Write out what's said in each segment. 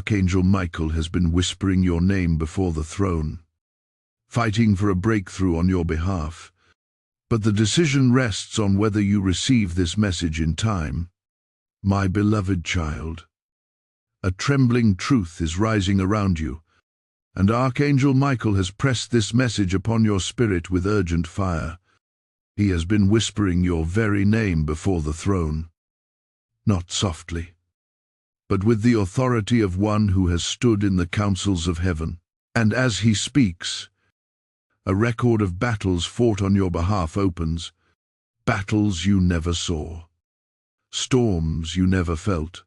Archangel Michael has been whispering your name before the throne, fighting for a breakthrough on your behalf. But the decision rests on whether you receive this message in time. My beloved child, a trembling truth is rising around you, and Archangel Michael has pressed this message upon your spirit with urgent fire. He has been whispering your very name before the throne, not softly, but with the authority of one who has stood in the councils of heaven. And as he speaks, a record of battles fought on your behalf opens, battles you never saw, storms you never felt,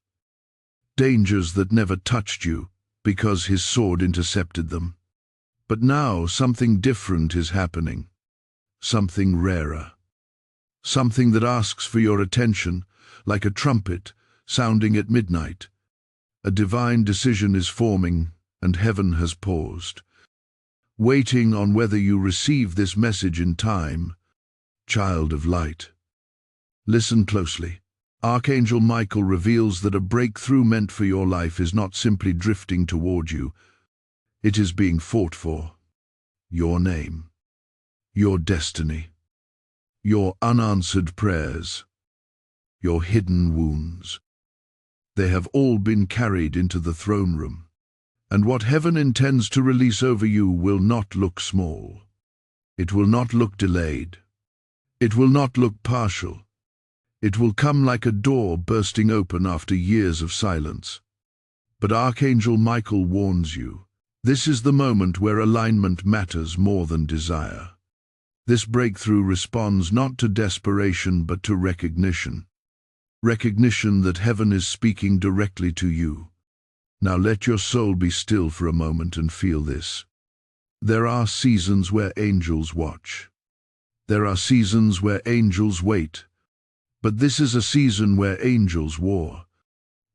dangers that never touched you because his sword intercepted them. But now something different is happening, something rarer, something that asks for your attention like a trumpet sounding at midnight. A divine decision is forming, and heaven has paused, waiting on whether you receive this message in time. Child of light, listen closely. Archangel Michael reveals that a breakthrough meant for your life is not simply drifting toward you. It is being fought for. Your name, your destiny, your unanswered prayers, your hidden wounds. They have all been carried into the throne room. And what heaven intends to release over you will not look small. It will not look delayed. It will not look partial. It will come like a door bursting open after years of silence. But Archangel Michael warns you, this is the moment where alignment matters more than desire. This breakthrough responds not to desperation but to recognition. Recognition that heaven is speaking directly to you. Now let your soul be still for a moment and feel this. There are seasons where angels watch. There are seasons where angels wait. But this is a season where angels war.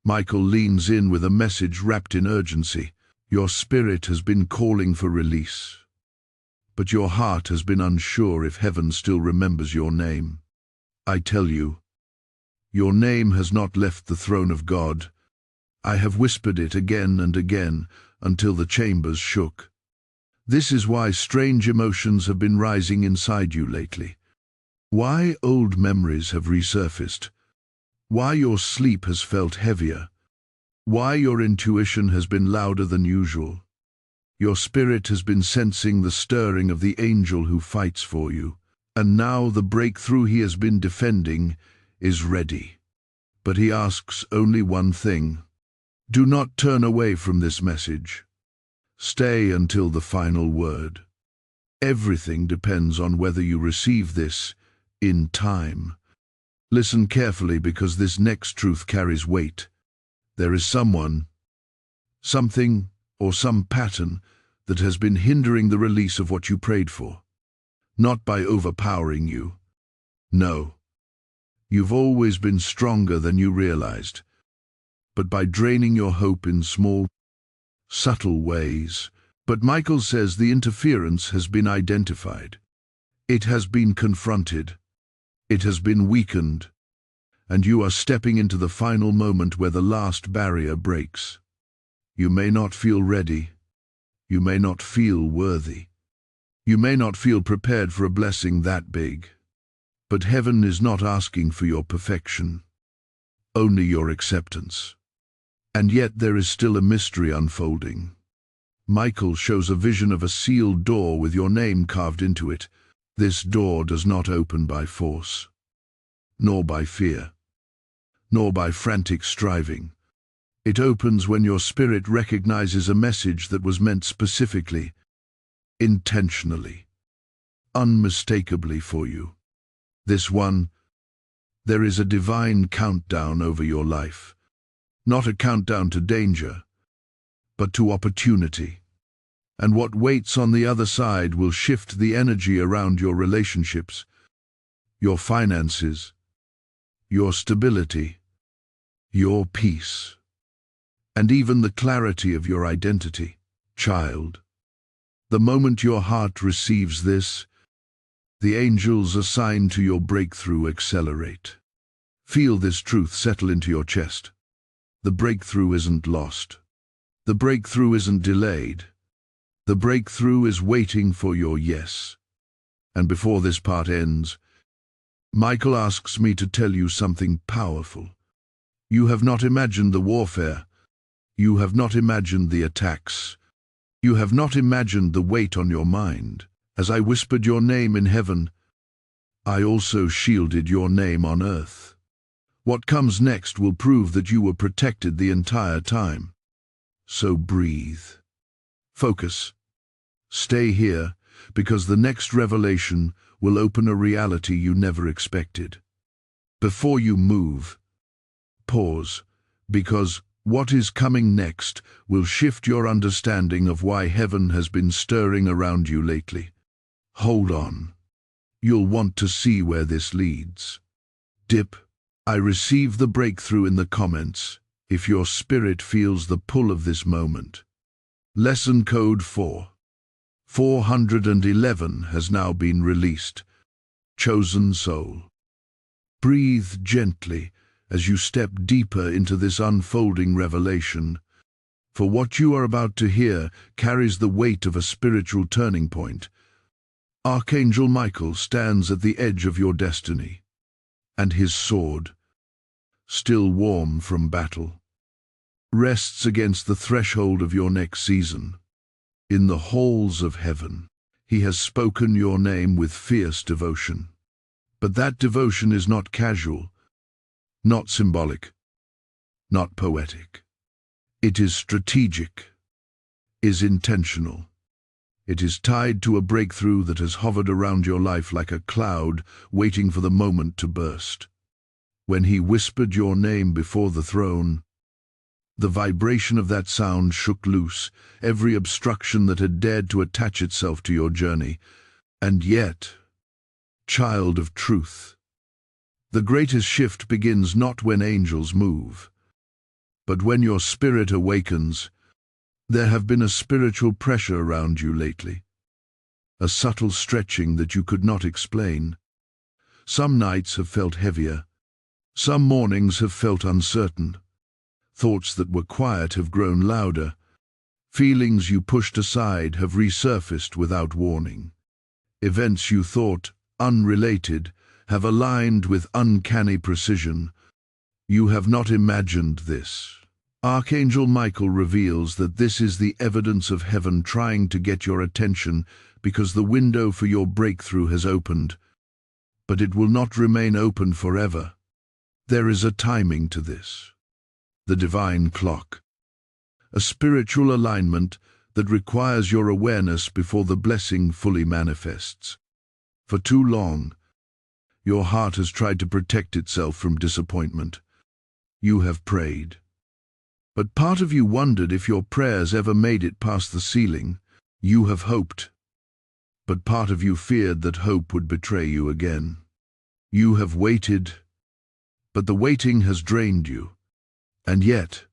Michael leans in with a message wrapped in urgency. Your spirit has been calling for release, but your heart has been unsure if heaven still remembers your name. I tell you, your name has not left the throne of God. I have whispered it again and again until the chambers shook. This is why strange emotions have been rising inside you lately. Why old memories have resurfaced. Why your sleep has felt heavier. Why your intuition has been louder than usual. Your spirit has been sensing the stirring of the angel who fights for you. And now the breakthrough he has been defending is ready. But he asks only one thing. Do not turn away from this message. Stay until the final word. Everything depends on whether you receive this in time. Listen carefully because this next truth carries weight. There is someone, something, or some pattern that has been hindering the release of what you prayed for. Not by overpowering you. No. You've always been stronger than you realized, but by draining your hope in small, subtle ways. But Michael says the interference has been identified. It has been confronted. It has been weakened. And you are stepping into the final moment where the last barrier breaks. You may not feel ready. You may not feel worthy. You may not feel prepared for a blessing that big. But heaven is not asking for your perfection, only your acceptance. And yet there is still a mystery unfolding. Michael shows a vision of a sealed door with your name carved into it. This door does not open by force, nor by fear, nor by frantic striving. It opens when your spirit recognizes a message that was meant specifically, intentionally, unmistakably for you. This one, there is a divine countdown over your life. Not a countdown to danger, but to opportunity. And what waits on the other side will shift the energy around your relationships, your finances, your stability, your peace, and even the clarity of your identity. Child, the moment your heart receives this, the angels assigned to your breakthrough accelerate. Feel this truth settle into your chest. The breakthrough isn't lost. The breakthrough isn't delayed. The breakthrough is waiting for your yes. And before this part ends, Michael asks me to tell you something powerful. You have not imagined the warfare. You have not imagined the attacks. You have not imagined the weight on your mind. As I whispered your name in heaven, I also shielded your name on earth. What comes next will prove that you were protected the entire time. So breathe. Focus. Stay here, because the next revelation will open a reality you never expected. Before you move, pause, because what is coming next will shift your understanding of why heaven has been stirring around you lately. Hold on. You'll want to see where this leads. Dip. I receive the breakthrough in the comments if your spirit feels the pull of this moment. Lesson code 411 has now been released. Chosen soul. Breathe gently as you step deeper into this unfolding revelation, for what you are about to hear carries the weight of a spiritual turning point. Archangel Michael stands at the edge of your destiny, and his sword, still warm from battle, rests against the threshold of your next season. In the halls of heaven, he has spoken your name with fierce devotion. But that devotion is not casual, not symbolic, not poetic. It is strategic, is intentional. It is tied to a breakthrough that has hovered around your life like a cloud, waiting for the moment to burst. When he whispered your name before the throne, the vibration of that sound shook loose every obstruction that had dared to attach itself to your journey. And yet, child of truth, the greatest shift begins not when angels move, but when your spirit awakens. There have been a spiritual pressure around you lately, a subtle stretching that you could not explain. Some nights have felt heavier, some mornings have felt uncertain. Thoughts that were quiet have grown louder. Feelings you pushed aside have resurfaced without warning. Events you thought unrelated have aligned with uncanny precision. You have not imagined this. Archangel Michael reveals that this is the evidence of heaven trying to get your attention because the window for your breakthrough has opened. But it will not remain open forever. There is a timing to this. The divine clock. A spiritual alignment that requires your awareness before the blessing fully manifests. For too long, your heart has tried to protect itself from disappointment. You have prayed. But part of you wondered if your prayers ever made it past the ceiling. You have hoped. But part of you feared that hope would betray you again. You have waited, but the waiting has drained you. And yet,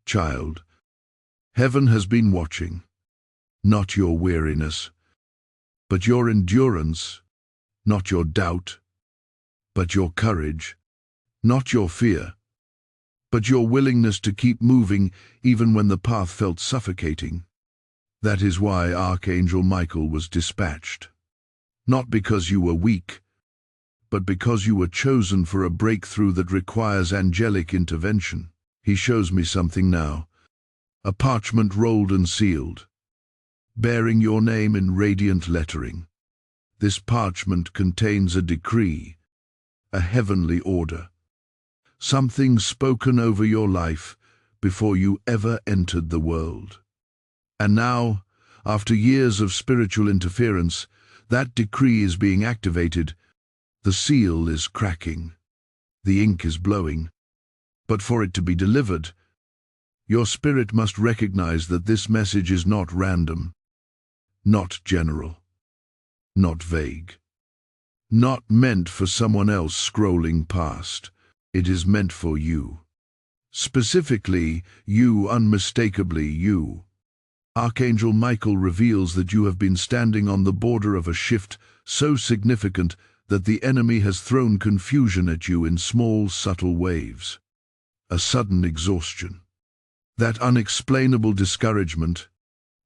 child, heaven has been watching. Not your weariness, but your endurance. Not your doubt, but your courage. Not your fear, but your willingness to keep moving even when the path felt suffocating. That is why Archangel Michael was dispatched. Not because you were weak, but because you were chosen for a breakthrough that requires angelic intervention. He shows me something now, a parchment rolled and sealed, bearing your name in radiant lettering. This parchment contains a decree, a heavenly order, something spoken over your life before you ever entered the world. And now, after years of spiritual interference, that decree is being activated. The seal is cracking, the ink is blowing. But for it to be delivered, your spirit must recognize that this message is not random, not general, not vague, not meant for someone else scrolling past. It is meant for you. Specifically, you, unmistakably you. Archangel Michael reveals that you have been standing on the border of a shift so significant that the enemy has thrown confusion at you in small, subtle waves. A sudden exhaustion, That unexplainable discouragement,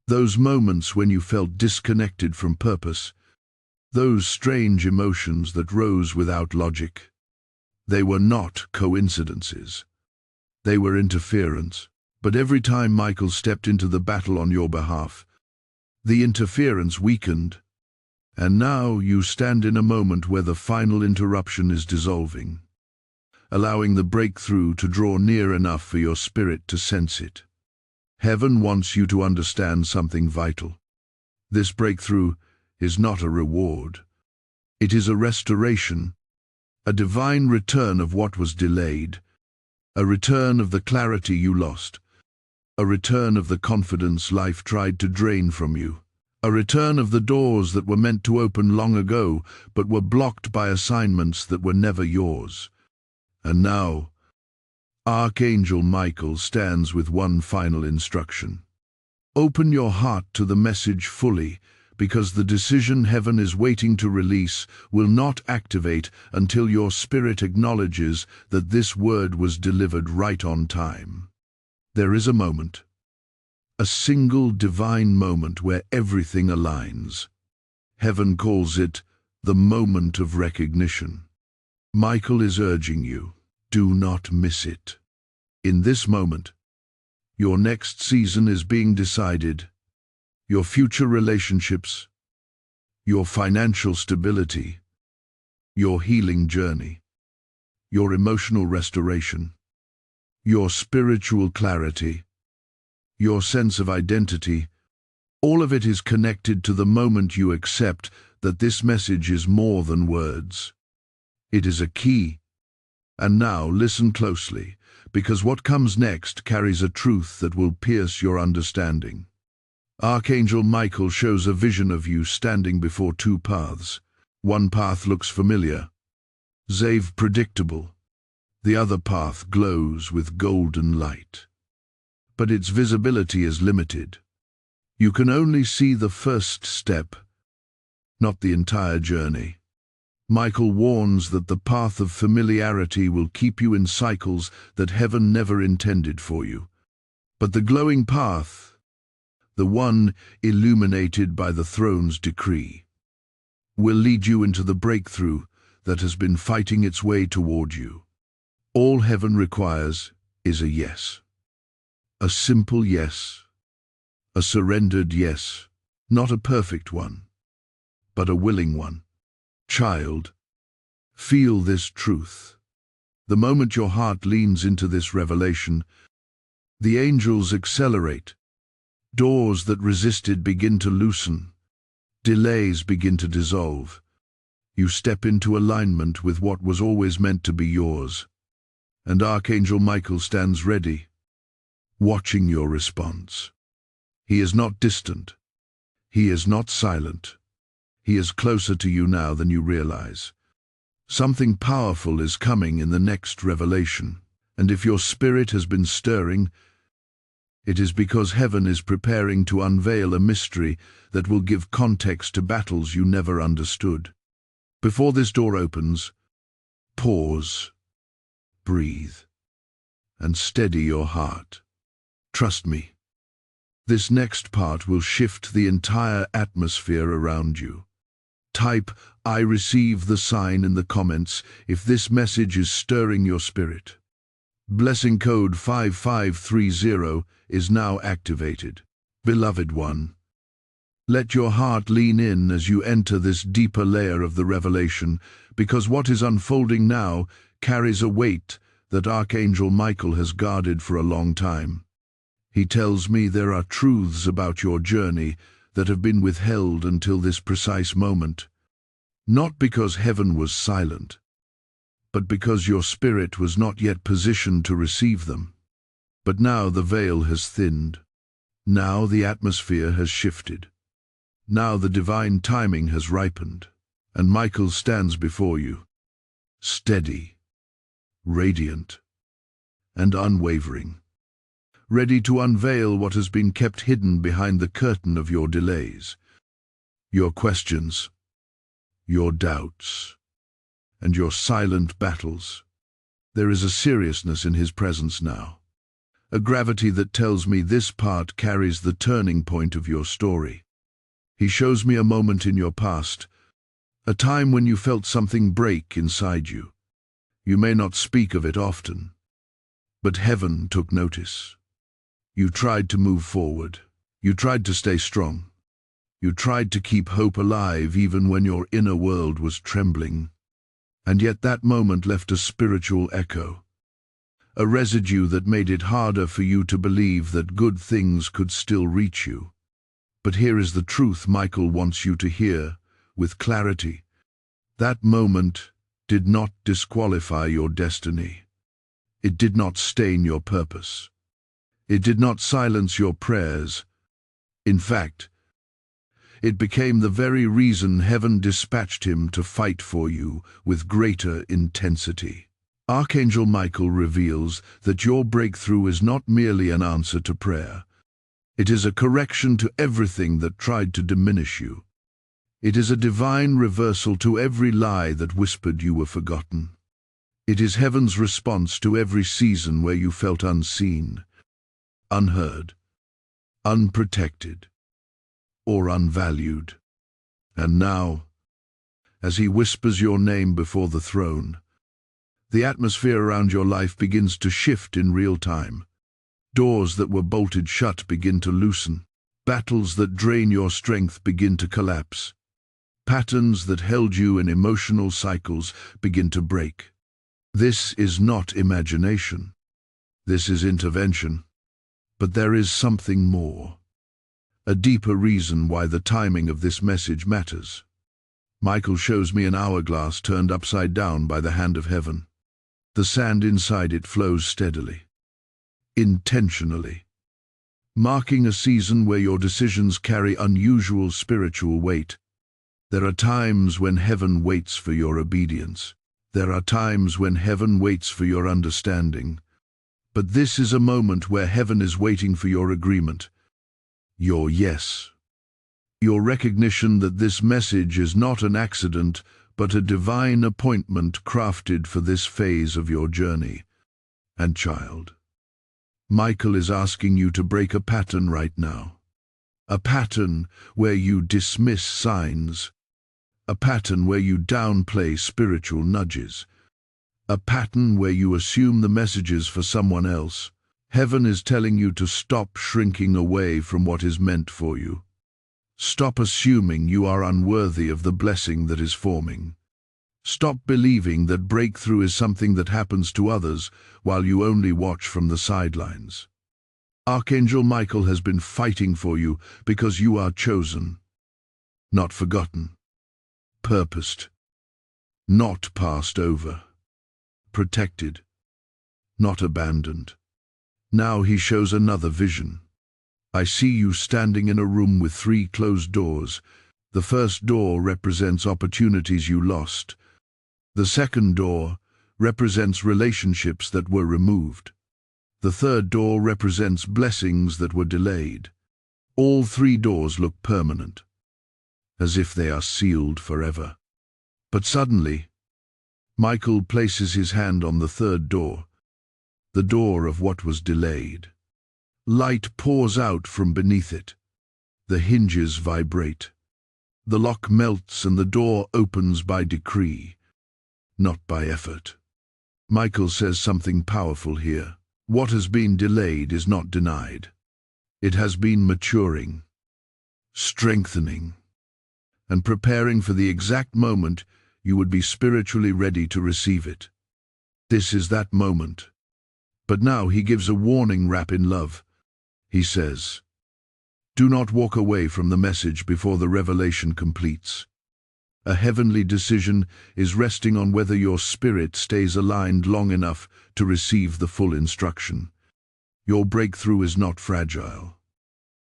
those moments when you felt disconnected from purpose, those strange emotions that rose without logic. They were not coincidences. They were interference. But every time Michael stepped into the battle on your behalf, the interference weakened, and now you stand in a moment where the final interruption is dissolving, allowing the breakthrough to draw near enough for your spirit to sense it. Heaven wants you to understand something vital. This breakthrough is not a reward. It is a restoration, a divine return of what was delayed, a return of the clarity you lost, a return of the confidence life tried to drain from you, a return of the doors that were meant to open long ago but were blocked by assignments that were never yours. And now, Archangel Michael stands with one final instruction. Open your heart to the message fully, because the decision heaven is waiting to release will not activate until your spirit acknowledges that this word was delivered right on time. There is a moment, a single divine moment where everything aligns. Heaven calls it the moment of recognition. Michael is urging you, do not miss it. In this moment, your next season is being decided, your future relationships, your financial stability, your healing journey, your emotional restoration, your spiritual clarity, your sense of identity, all of it is connected to the moment you accept that this message is more than words. It is a key. And now listen closely, because what comes next carries a truth that will pierce your understanding. Archangel Michael shows a vision of you standing before two paths. One path looks familiar, safe, predictable. The other path glows with golden light. But its visibility is limited. You can only see the first step, not the entire journey. Michael warns that the path of familiarity will keep you in cycles that heaven never intended for you. But the glowing path, the one illuminated by the throne's decree, will lead you into the breakthrough that has been fighting its way toward you. All heaven requires is a yes. A simple yes. A surrendered yes. Not a perfect one, but a willing one. Child, feel this truth. The moment your heart leans into this revelation, the angels accelerate. Doors that resisted begin to loosen. Delays begin to dissolve. You step into alignment with what was always meant to be yours. And Archangel Michael stands ready, watching your response. He is not distant. He is not silent. He is closer to you now than you realize. Something powerful is coming in the next revelation, and if your spirit has been stirring, it is because heaven is preparing to unveil a mystery that will give context to battles you never understood. Before this door opens, pause, breathe, and steady your heart. Trust me, this next part will shift the entire atmosphere around you. Type, I receive the sign in the comments if this message is stirring your spirit. Blessing code 5530 is now activated. Beloved one, let your heart lean in as you enter this deeper layer of the revelation, because what is unfolding now carries a weight that Archangel Michael has guarded for a long time. He tells me there are truths about your journey that have been withheld until this precise moment, not because heaven was silent, but because your spirit was not yet positioned to receive them. But now the veil has thinned. Now the atmosphere has shifted. Now the divine timing has ripened, and Michael stands before you, steady, radiant, and unwavering, ready to unveil what has been kept hidden behind the curtain of your delays, your questions, your doubts, and your silent battles. There is a seriousness in his presence now, a gravity that tells me this part carries the turning point of your story. He shows me a moment in your past, a time when you felt something break inside you. You may not speak of it often, but heaven took notice. You tried to move forward. You tried to stay strong. You tried to keep hope alive even when your inner world was trembling. And yet that moment left a spiritual echo, a residue that made it harder for you to believe that good things could still reach you. But here is the truth Michael wants you to hear with clarity. That moment did not disqualify your destiny. It did not stain your purpose. It did not silence your prayers. In fact, it became the very reason heaven dispatched him to fight for you with greater intensity. Archangel Michael reveals that your breakthrough is not merely an answer to prayer. It is a correction to everything that tried to diminish you. It is a divine reversal to every lie that whispered you were forgotten. It is heaven's response to every season where you felt unseen, unheard, unprotected, or unvalued. And now, as he whispers your name before the throne, the atmosphere around your life begins to shift in real time. Doors that were bolted shut begin to loosen. Battles that drain your strength begin to collapse. Patterns that held you in emotional cycles begin to break. This is not imagination. This is intervention. But there is something more. A deeper reason why the timing of this message matters. Michael shows me an hourglass turned upside down by the hand of heaven. The sand inside it flows steadily, intentionally, marking a season where your decisions carry unusual spiritual weight. There are times when heaven waits for your obedience. There are times when heaven waits for your understanding. But this is a moment where heaven is waiting for your agreement, your yes, your recognition that this message is not an accident, but a divine appointment crafted for this phase of your journey. And child, Michael is asking you to break a pattern right now. A pattern where you dismiss signs. A pattern where you downplay spiritual nudges. A pattern where you assume the messages for someone else. Heaven is telling you to stop shrinking away from what is meant for you. Stop assuming you are unworthy of the blessing that is forming. Stop believing that breakthrough is something that happens to others while you only watch from the sidelines. Archangel Michael has been fighting for you because you are chosen, not forgotten, purposed, not passed over, protected, not abandoned. Now he shows another vision. I see you standing in a room with 3 closed doors. The first door represents opportunities you lost. The second door represents relationships that were removed. The third door represents blessings that were delayed. All 3 doors look permanent, as if they are sealed forever. But suddenly, Michael places his hand on the third door, the door of what was delayed. Light pours out from beneath it. The hinges vibrate. The lock melts and the door opens by decree, not by effort. Michael says something powerful here. What has been delayed is not denied. It has been maturing, strengthening, and preparing for the exact moment you would be spiritually ready to receive it. This is that moment. But now he gives a warning wrapped in love. He says, do not walk away from the message before the revelation completes. A heavenly decision is resting on whether your spirit stays aligned long enough to receive the full instruction. Your breakthrough is not fragile,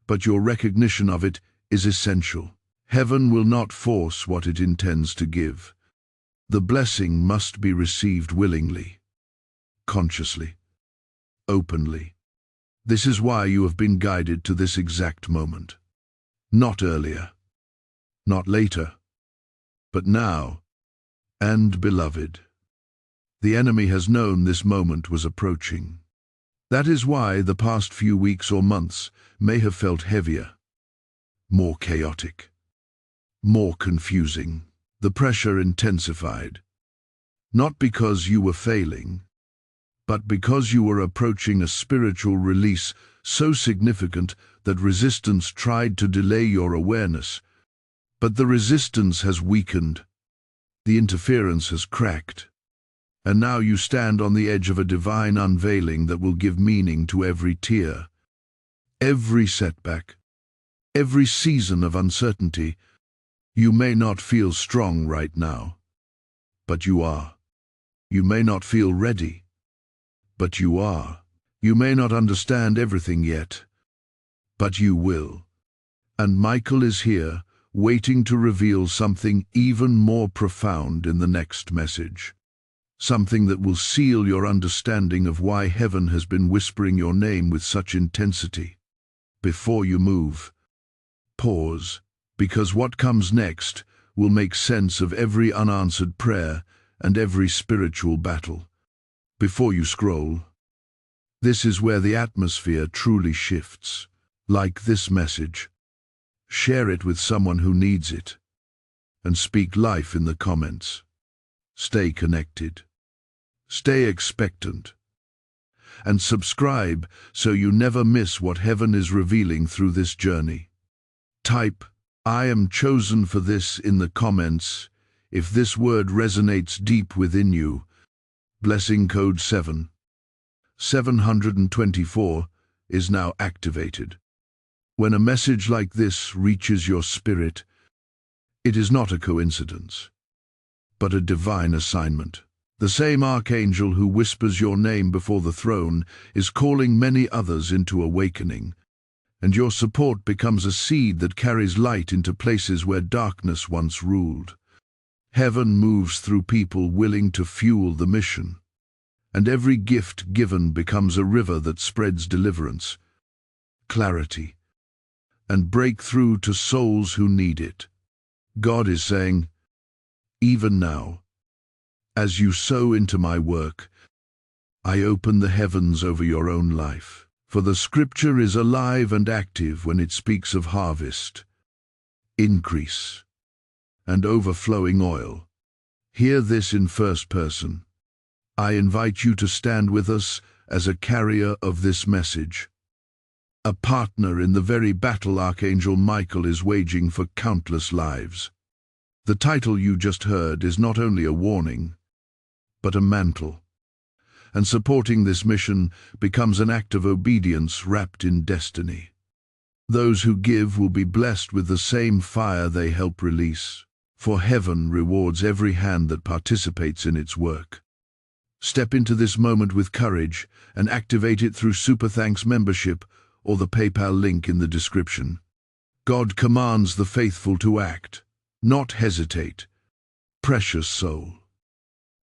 but your recognition of it is essential. Heaven will not force what it intends to give. The blessing must be received willingly, consciously, openly. This is why you have been guided to this exact moment. Not earlier, not later, but now. And beloved, the enemy has known this moment was approaching. That is why the past few weeks or months may have felt heavier, more chaotic, more confusing. The pressure intensified, not because you were failing, but because you were approaching a spiritual release so significant that resistance tried to delay your awareness. But the resistance has weakened, the interference has cracked, and now you stand on the edge of a divine unveiling that will give meaning to every tear, every setback, every season of uncertainty. You may not feel strong right now, but you are. You may not feel ready, but you are. You may not understand everything yet, but you will. And Michael is here, waiting to reveal something even more profound in the next message. Something that will seal your understanding of why heaven has been whispering your name with such intensity. Before you move, pause, because what comes next will make sense of every unanswered prayer and every spiritual battle. Before you scroll, this is where the atmosphere truly shifts. Like this message, share it with someone who needs it, and speak life in the comments. Stay connected, stay expectant, and subscribe so you never miss what heaven is revealing through this journey. Type, "I am chosen for this" in the comments if this word resonates deep within you. Blessing code 724 is now activated. When a message like this reaches your spirit, it is not a coincidence, but a divine assignment. The same Archangel who whispers your name before the throne is calling many others into awakening, and your support becomes a seed that carries light into places where darkness once ruled. Heaven moves through people willing to fuel the mission, and every gift given becomes a river that spreads deliverance, clarity, and breakthrough to souls who need it. God is saying, even now, as you sow into my work, I open the heavens over your own life. For the scripture is alive and active when it speaks of harvest, increase, and overflowing oil. Hear this in first person. I invite you to stand with us as a carrier of this message, a partner in the very battle Archangel Michael is waging for countless lives. The title you just heard is not only a warning, but a mantle. And supporting this mission becomes an act of obedience wrapped in destiny. Those who give will be blessed with the same fire they help release, for heaven rewards every hand that participates in its work. Step into this moment with courage and activate it through Super Thanks membership or the PayPal link in the description. God commands the faithful to act, not hesitate. Precious soul,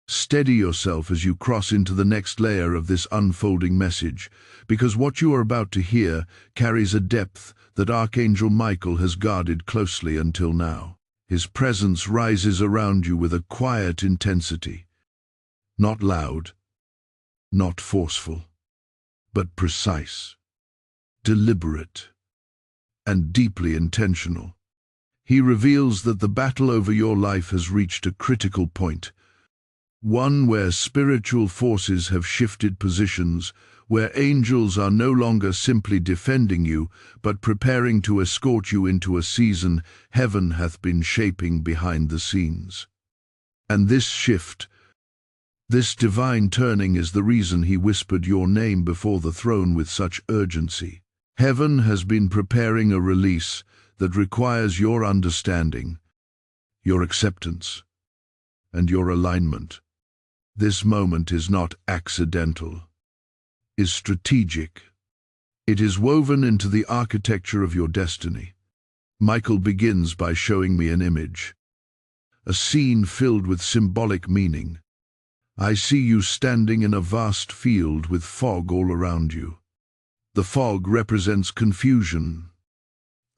steady yourself as you cross into the next layer of this unfolding message, because what you are about to hear carries a depth that Archangel Michael has guarded closely until now. His presence rises around you with a quiet intensity, not loud, not forceful, but precise, deliberate, and deeply intentional. He reveals that the battle over your life has reached a critical point, one where spiritual forces have shifted positions, where angels are no longer simply defending you, but preparing to escort you into a season heaven hath been shaping behind the scenes. And this shift, this divine turning, is the reason he whispered your name before the throne with such urgency. Heaven has been preparing a release that requires your understanding, your acceptance, and your alignment. This moment is not accidental, is strategic. It is woven into the architecture of your destiny. Michael begins by showing me an image, a scene filled with symbolic meaning. I see you standing in a vast field with fog all around you. The fog represents confusion,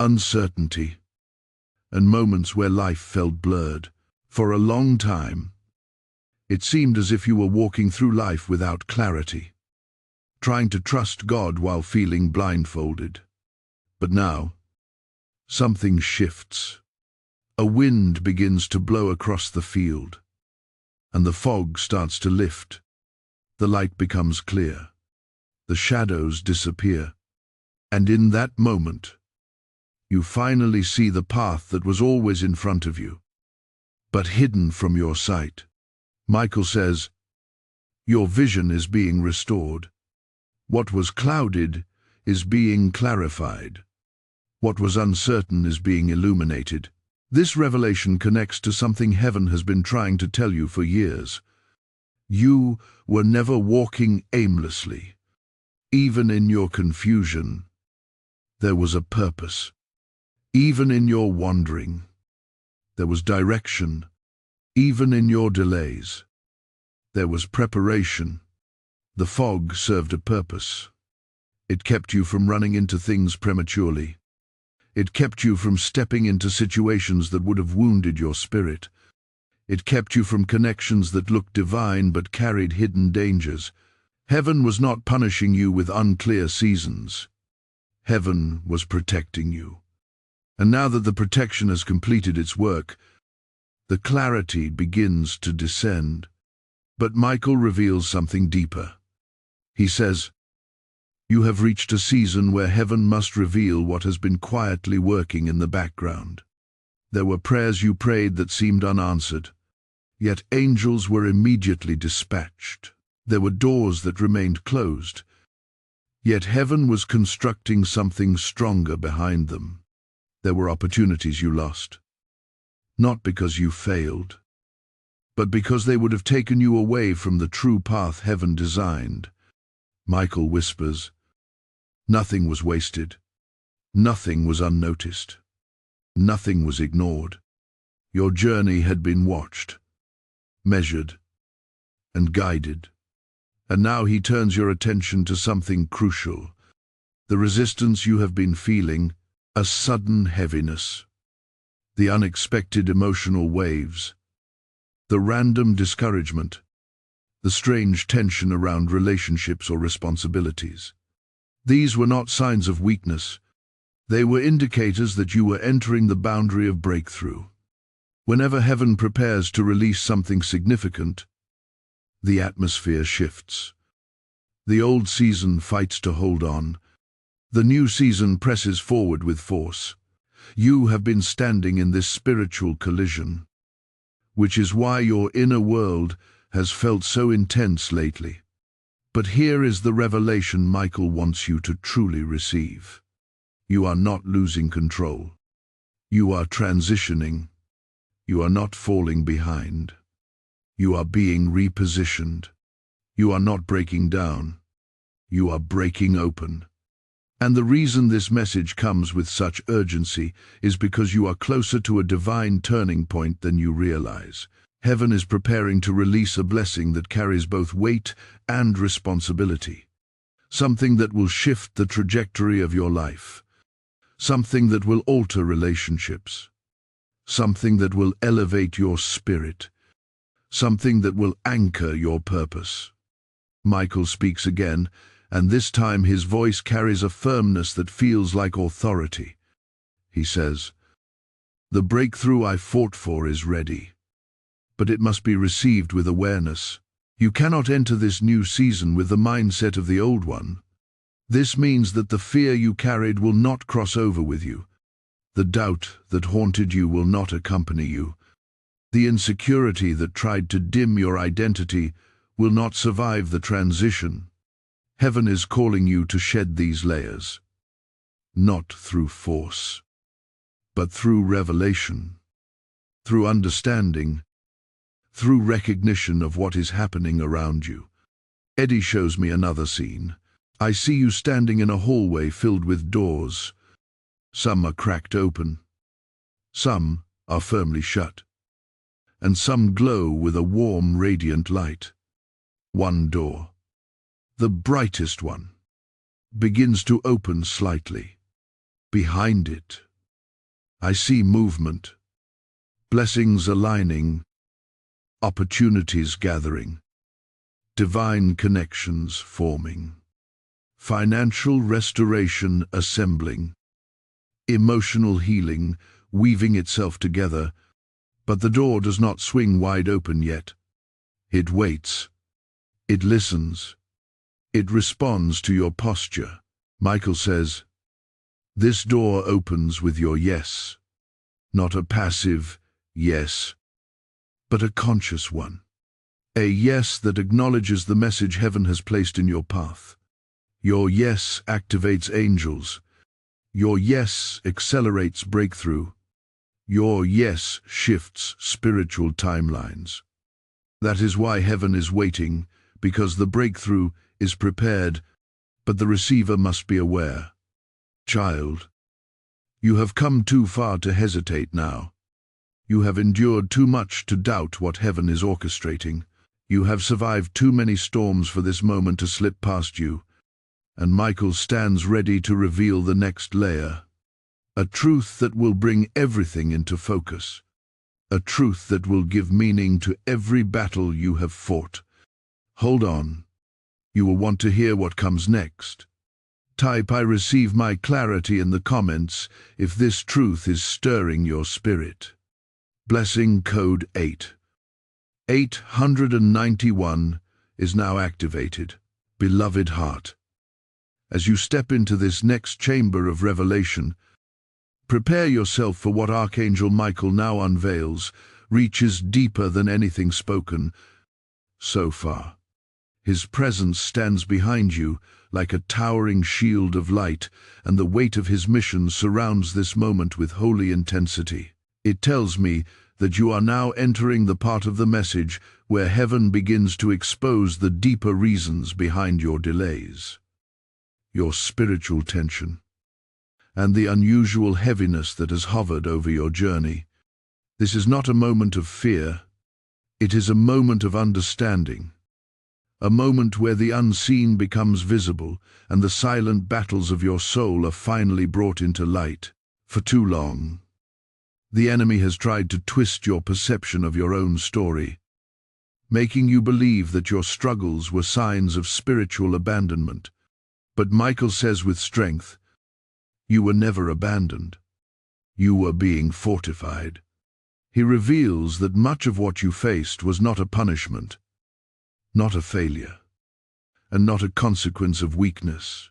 uncertainty, and moments where life felt blurred. For a long time, it seemed as if you were walking through life without clarity. trying to trust God while feeling blindfolded. But now, something shifts. A wind begins to blow across the field, and the fog starts to lift. The light becomes clear. The shadows disappear. And in that moment, you finally see the path that was always in front of you, but hidden from your sight. Michael says, your vision is being restored. What was clouded is being clarified. What was uncertain is being illuminated. This revelation connects to something heaven has been trying to tell you for years. You were never walking aimlessly. Even in your confusion, there was a purpose. Even in your wandering, there was direction. Even in your delays, there was preparation. The fog served a purpose. It kept you from running into things prematurely. It kept you from stepping into situations that would have wounded your spirit. It kept you from connections that looked divine but carried hidden dangers. Heaven was not punishing you with unclear seasons. Heaven was protecting you. And now that the protection has completed its work, the clarity begins to descend. But Michael reveals something deeper. He says, you have reached a season where heaven must reveal what has been quietly working in the background. There were prayers you prayed that seemed unanswered, yet angels were immediately dispatched. There were doors that remained closed, yet heaven was constructing something stronger behind them. There were opportunities you lost, not because you failed, but because they would have taken you away from the true path heaven designed. Michael whispers, nothing was wasted. Nothing was unnoticed. Nothing was ignored. Your journey had been watched, measured, and guided. And now he turns your attention to something crucial. The resistance you have been feeling, a sudden heaviness, the unexpected emotional waves, the random discouragement, the strange tension around relationships or responsibilities. These were not signs of weakness. They were indicators that you were entering the boundary of breakthrough. Whenever heaven prepares to release something significant, the atmosphere shifts. The old season fights to hold on. The new season presses forward with force. You have been standing in this spiritual collision, which is why your inner world has felt so intense lately. But here is the revelation Michael wants you to truly receive. You are not losing control. You are transitioning. You are not falling behind. You are being repositioned. You are not breaking down. You are breaking open. And the reason this message comes with such urgency is because you are closer to a divine turning point than you realize. Heaven is preparing to release a blessing that carries both weight and responsibility. Something that will shift the trajectory of your life. Something that will alter relationships. Something that will elevate your spirit. Something that will anchor your purpose. Michael speaks again, and this time his voice carries a firmness that feels like authority. He says, the breakthrough I fought for is ready, but it must be received with awareness. You cannot enter this new season with the mindset of the old one. This means that the fear you carried will not cross over with you. The doubt that haunted you will not accompany you. The insecurity that tried to dim your identity will not survive the transition. Heaven is calling you to shed these layers, not through force, but through revelation, through understanding, through recognition of what is happening around you. Eddie shows me another scene. I see you standing in a hallway filled with doors. Some are cracked open, some are firmly shut, and some glow with a warm, radiant light. One door, the brightest one, begins to open slightly. Behind it, I see movement, blessings aligning, opportunities gathering, divine connections forming. financial restoration assembling, emotional healing weaving itself together, but the door does not swing wide open yet. It waits. It listens. It responds to your posture. Michael says, this door opens with your yes, not a passive yes, but a conscious one. A yes that acknowledges the message heaven has placed in your path. Your yes activates angels. Your yes accelerates breakthrough. Your yes shifts spiritual timelines. That is why heaven is waiting, because the breakthrough is prepared, but the receiver must be aware. Child, you have come too far to hesitate now. You have endured too much to doubt what heaven is orchestrating. You have survived too many storms for this moment to slip past you, and Michael stands ready to reveal the next layer. A truth that will bring everything into focus. A truth that will give meaning to every battle you have fought. Hold on. You will want to hear what comes next. Type "I receive my clarity" in the comments if this truth is stirring your spirit. Blessing code 891 is now activated. Beloved heart, as you step into this next chamber of revelation, prepare yourself for what Archangel Michael now unveils reaches deeper than anything spoken so far. His presence stands behind you like a towering shield of light, and the weight of his mission surrounds this moment with holy intensity. It tells me that you are now entering the part of the message where heaven begins to expose the deeper reasons behind your delays, your spiritual tension, and the unusual heaviness that has hovered over your journey. This is not a moment of fear. It is a moment of understanding. A moment where the unseen becomes visible and the silent battles of your soul are finally brought into light. For too long, the enemy has tried to twist your perception of your own story, making you believe that your struggles were signs of spiritual abandonment. But Michael says with strength, you were never abandoned. You were being fortified. He reveals that much of what you faced was not a punishment, not a failure, and not a consequence of weakness.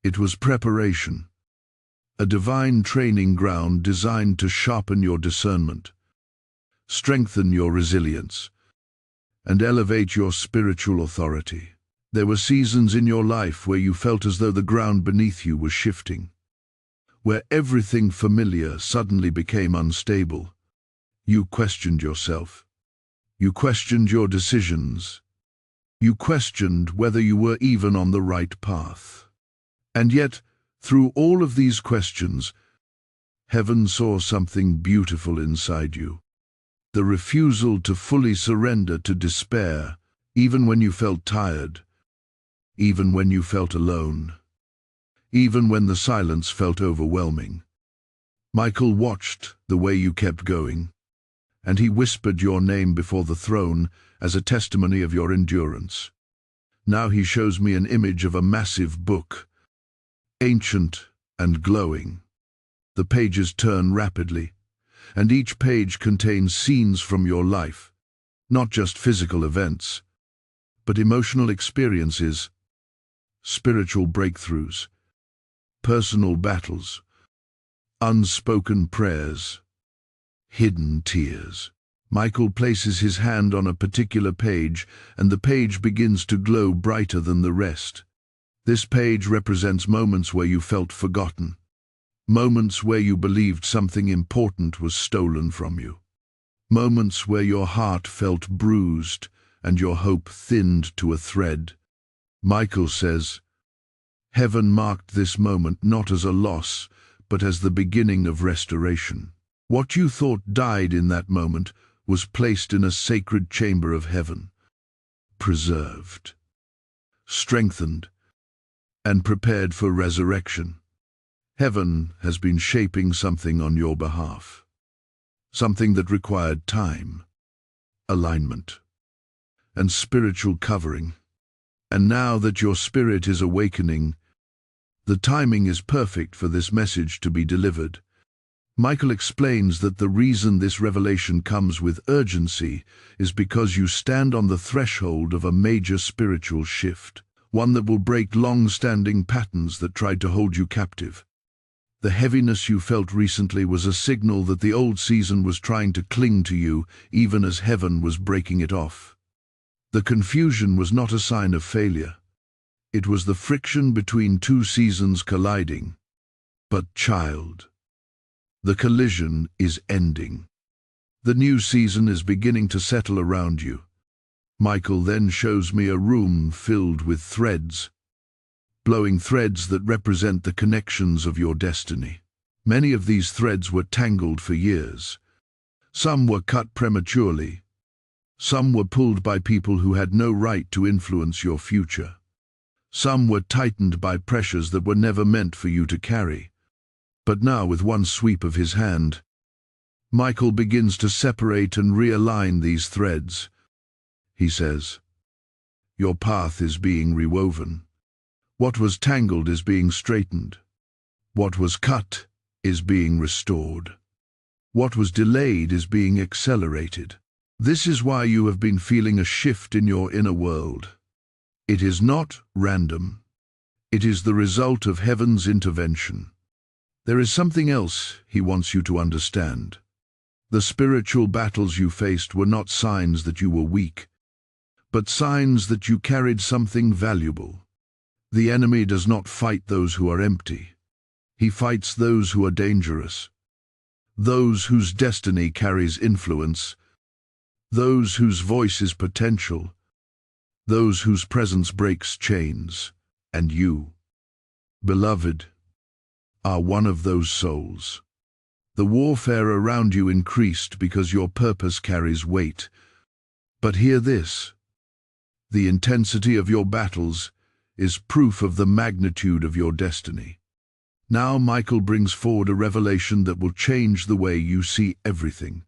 It was preparation, a divine training ground designed to sharpen your discernment, strengthen your resilience, and elevate your spiritual authority. There were seasons in your life where you felt as though the ground beneath you was shifting, where everything familiar suddenly became unstable. You questioned yourself. You questioned your decisions. You questioned whether you were even on the right path. And yet, through all of these questions, heaven saw something beautiful inside you. The refusal to fully surrender to despair, even when you felt tired, even when you felt alone, even when the silence felt overwhelming. Michael watched the way you kept going, and he whispered your name before the throne as a testimony of your endurance. Now he shows me an image of a massive book, ancient and glowing. The pages turn rapidly, and each page contains scenes from your life, not just physical events, but emotional experiences, spiritual breakthroughs, personal battles, unspoken prayers, hidden tears. Michael places his hand on a particular page, and the page begins to glow brighter than the rest. This page represents moments where you felt forgotten, moments where you believed something important was stolen from you, moments where your heart felt bruised and your hope thinned to a thread. Michael says, heaven marked this moment not as a loss, but as the beginning of restoration. What you thought died in that moment was placed in a sacred chamber of heaven, preserved, strengthened, and prepared for resurrection. Heaven has been shaping something on your behalf, something that required time, alignment, and spiritual covering. And now that your spirit is awakening, the timing is perfect for this message to be delivered. Michael explains that the reason this revelation comes with urgency is because you stand on the threshold of a major spiritual shift, one that will break long-standing patterns that tried to hold you captive. The heaviness you felt recently was a signal that the old season was trying to cling to you, even as heaven was breaking it off. The confusion was not a sign of failure. It was the friction between two seasons colliding. But, child, the collision is ending. The new season is beginning to settle around you. Michael then shows me a room filled with threads, blowing threads that represent the connections of your destiny. Many of these threads were tangled for years. Some were cut prematurely. Some were pulled by people who had no right to influence your future. Some were tightened by pressures that were never meant for you to carry. But now, with one sweep of his hand, Michael begins to separate and realign these threads. He says, "Your path is being rewoven. What was tangled is being straightened. What was cut is being restored. What was delayed is being accelerated." This is why you have been feeling a shift in your inner world. It is not random. It is the result of heaven's intervention. There is something else he wants you to understand. The spiritual battles you faced were not signs that you were weak, but signs that you carried something valuable. The enemy does not fight those who are empty. He fights those who are dangerous, those whose destiny carries influence, those whose voice is potential, those whose presence breaks chains. And you, beloved, are one of those souls. The warfare around you increased because your purpose carries weight. But hear this: the intensity of your battles is proof of the magnitude of your destiny. Now Michael brings forward a revelation that will change the way you see everything.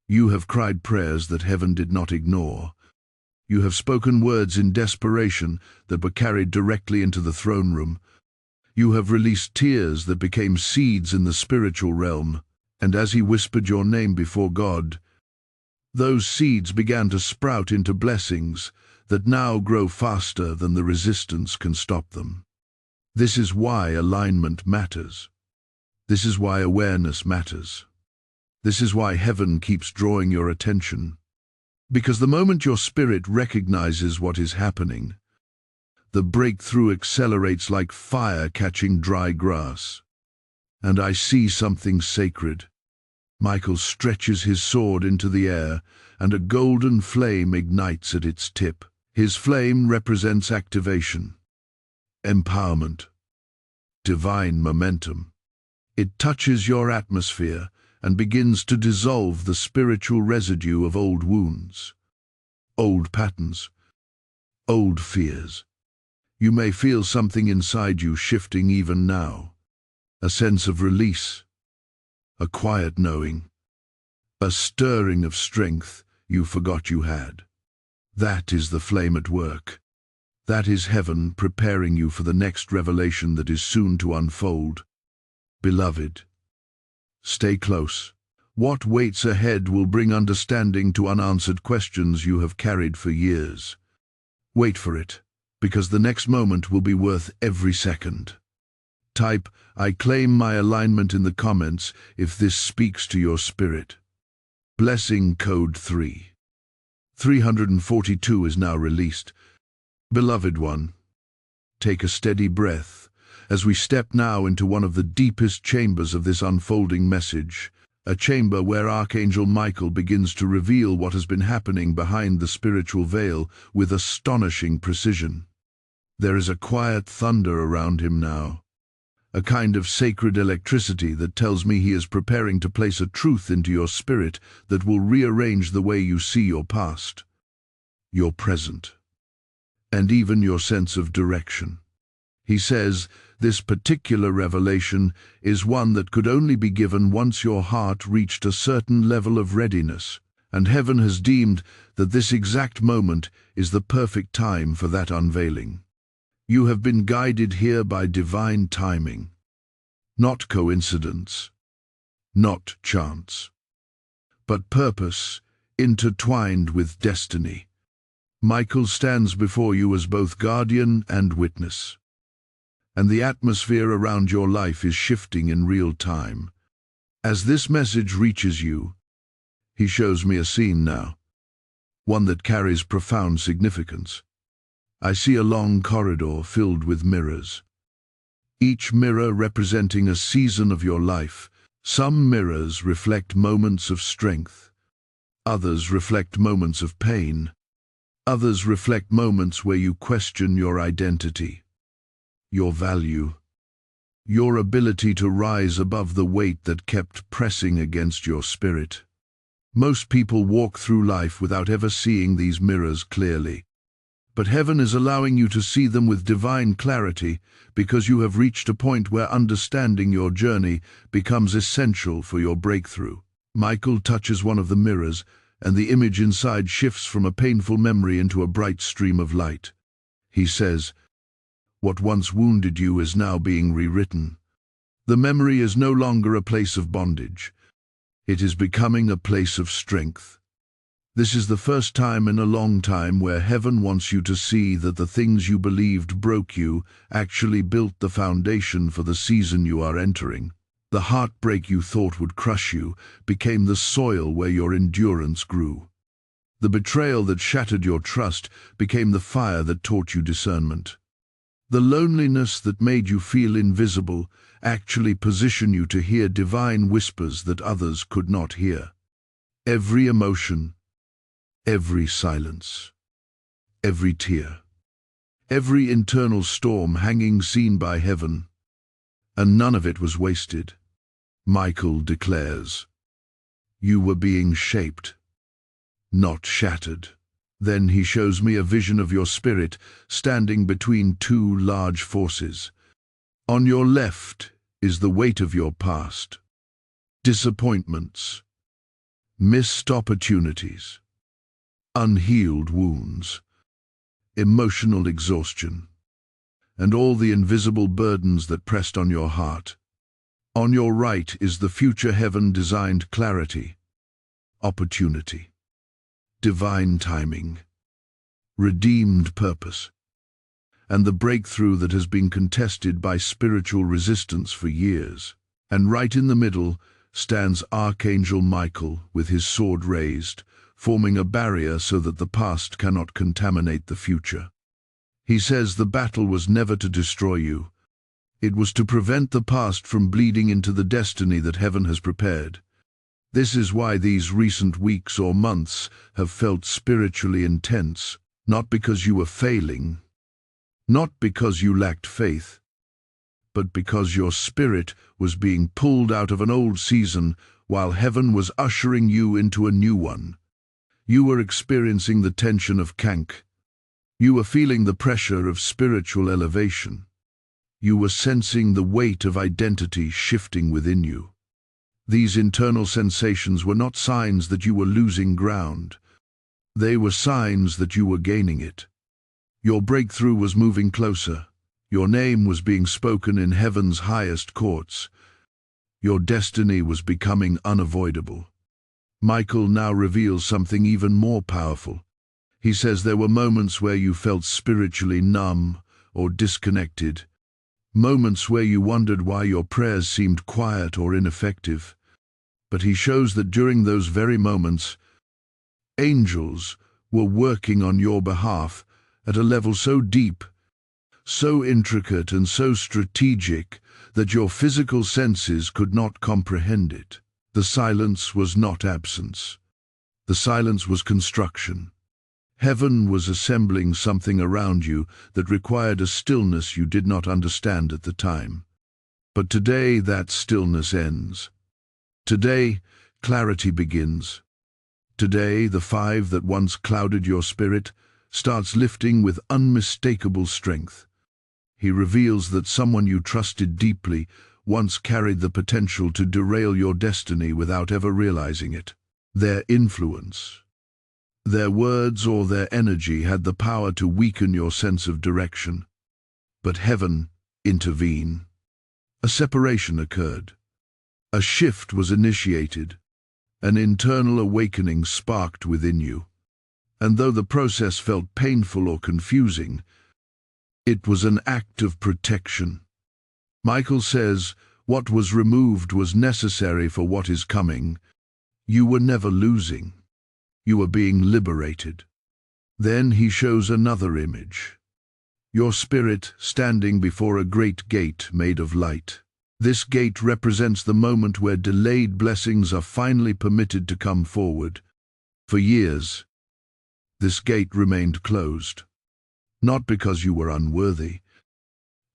You have cried prayers that heaven did not ignore. You have spoken words in desperation that were carried directly into the throne room. You have released tears that became seeds in the spiritual realm, and as he whispered your name before God, those seeds began to sprout into blessings that now grow faster than the resistance can stop them. This is why alignment matters. This is why awareness matters. This is why heaven keeps drawing your attention. Because the moment your spirit recognizes what is happening, the breakthrough accelerates like fire catching dry grass. And I see something sacred. Michael stretches his sword into the air, and a golden flame ignites at its tip. His flame represents activation, empowerment, divine momentum. It touches your atmosphere and begins to dissolve the spiritual residue of old wounds, old patterns, old fears. You may feel something inside you shifting even now, a sense of release, a quiet knowing, a stirring of strength you forgot you had. That is the flame at work. That is heaven preparing you for the next revelation that is soon to unfold. Beloved, stay close. What waits ahead will bring understanding to unanswered questions you have carried for years. Wait for it, because the next moment will be worth every second. Type, "I claim my alignment" in the comments if this speaks to your spirit. Blessing code 342 is now released. Beloved one, take a steady breath as we step now into one of the deepest chambers of this unfolding message, a chamber where Archangel Michael begins to reveal what has been happening behind the spiritual veil with astonishing precision. There is a quiet thunder around him now, a kind of sacred electricity that tells me he is preparing to place a truth into your spirit that will rearrange the way you see your past, your present, and even your sense of direction. He says this particular revelation is one that could only be given once your heart reached a certain level of readiness, and heaven has deemed that this exact moment is the perfect time for that unveiling. You have been guided here by divine timing, not coincidence, not chance, but purpose intertwined with destiny. Michael stands before you as both guardian and witness, and the atmosphere around your life is shifting in real time. As this message reaches you, he shows me a scene now, one that carries profound significance. I see a long corridor filled with mirrors, each mirror representing a season of your life. Some mirrors reflect moments of strength, others reflect moments of pain, others reflect moments where you question your identity, your value, your ability to rise above the weight that kept pressing against your spirit. Most people walk through life without ever seeing these mirrors clearly, but heaven is allowing you to see them with divine clarity because you have reached a point where understanding your journey becomes essential for your breakthrough. Michael touches one of the mirrors, and the image inside shifts from a painful memory into a bright stream of light. He says, "What once wounded you is now being rewritten. The memory is no longer a place of bondage. It is becoming a place of strength." This is the first time in a long time where heaven wants you to see that the things you believed broke you actually built the foundation for the season you are entering. The heartbreak you thought would crush you became the soil where your endurance grew. The betrayal that shattered your trust became the fire that taught you discernment. The loneliness that made you feel invisible actually positioned you to hear divine whispers that others could not hear. Every emotion, every silence, every tear, every internal storm hanging seen by heaven, and none of it was wasted. Michael declares, "You were being shaped, not shattered." Then he shows me a vision of your spirit standing between two large forces. On your left is the weight of your past, disappointments, missed opportunities, unhealed wounds, emotional exhaustion, and all the invisible burdens that pressed on your heart. On your right is the future heaven-designed clarity, opportunity, divine timing, redeemed purpose, and the breakthrough that has been contested by spiritual resistance for years. And right in the middle stands Archangel Michael with his sword raised, forming a barrier so that the past cannot contaminate the future. He says the battle was never to destroy you. It was to prevent the past from bleeding into the destiny that heaven has prepared. This is why these recent weeks or months have felt spiritually intense, not because you were failing, not because you lacked faith, but because your spirit was being pulled out of an old season while heaven was ushering you into a new one. You were experiencing the tension of Kank. You were feeling the pressure of spiritual elevation. You were sensing the weight of identity shifting within you. These internal sensations were not signs that you were losing ground. They were signs that you were gaining it. Your breakthrough was moving closer. Your name was being spoken in heaven's highest courts. Your destiny was becoming unavoidable. Michael now reveals something even more powerful. He says there were moments where you felt spiritually numb or disconnected, moments where you wondered why your prayers seemed quiet or ineffective. But he shows that during those very moments, angels were working on your behalf at a level so deep, so intricate and so strategic that your physical senses could not comprehend it. The silence was not absence. The silence was construction. Heaven was assembling something around you that required a stillness you did not understand at the time. But today that stillness ends. Today, clarity begins. Today, the fire that once clouded your spirit starts lifting with unmistakable strength. He reveals that someone you trusted deeply once carried the potential to derail your destiny without ever realizing it. their influence. Their words or their energy had the power to weaken your sense of direction. But heaven intervened. A separation occurred. A shift was initiated. An internal awakening sparked within you. And though the process felt painful or confusing, it was an act of protection. Michael says, what was removed was necessary for what is coming. You were never losing. You were being liberated. Then he shows another image. Your spirit standing before a great gate made of light. This gate represents the moment where delayed blessings are finally permitted to come forward. For years, this gate remained closed. Not because you were unworthy,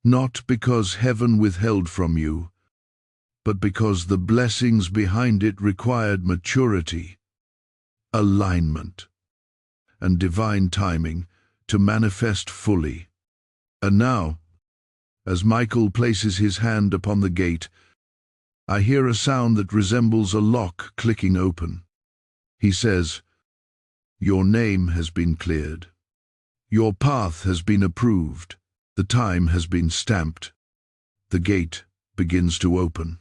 not because heaven withheld from you, but because the blessings behind it required maturity, alignment, and divine timing to manifest fully. And now, as Michael places his hand upon the gate, I hear a sound that resembles a lock clicking open. He says, your name has been cleared. Your path has been approved. The time has been stamped. The gate begins to open.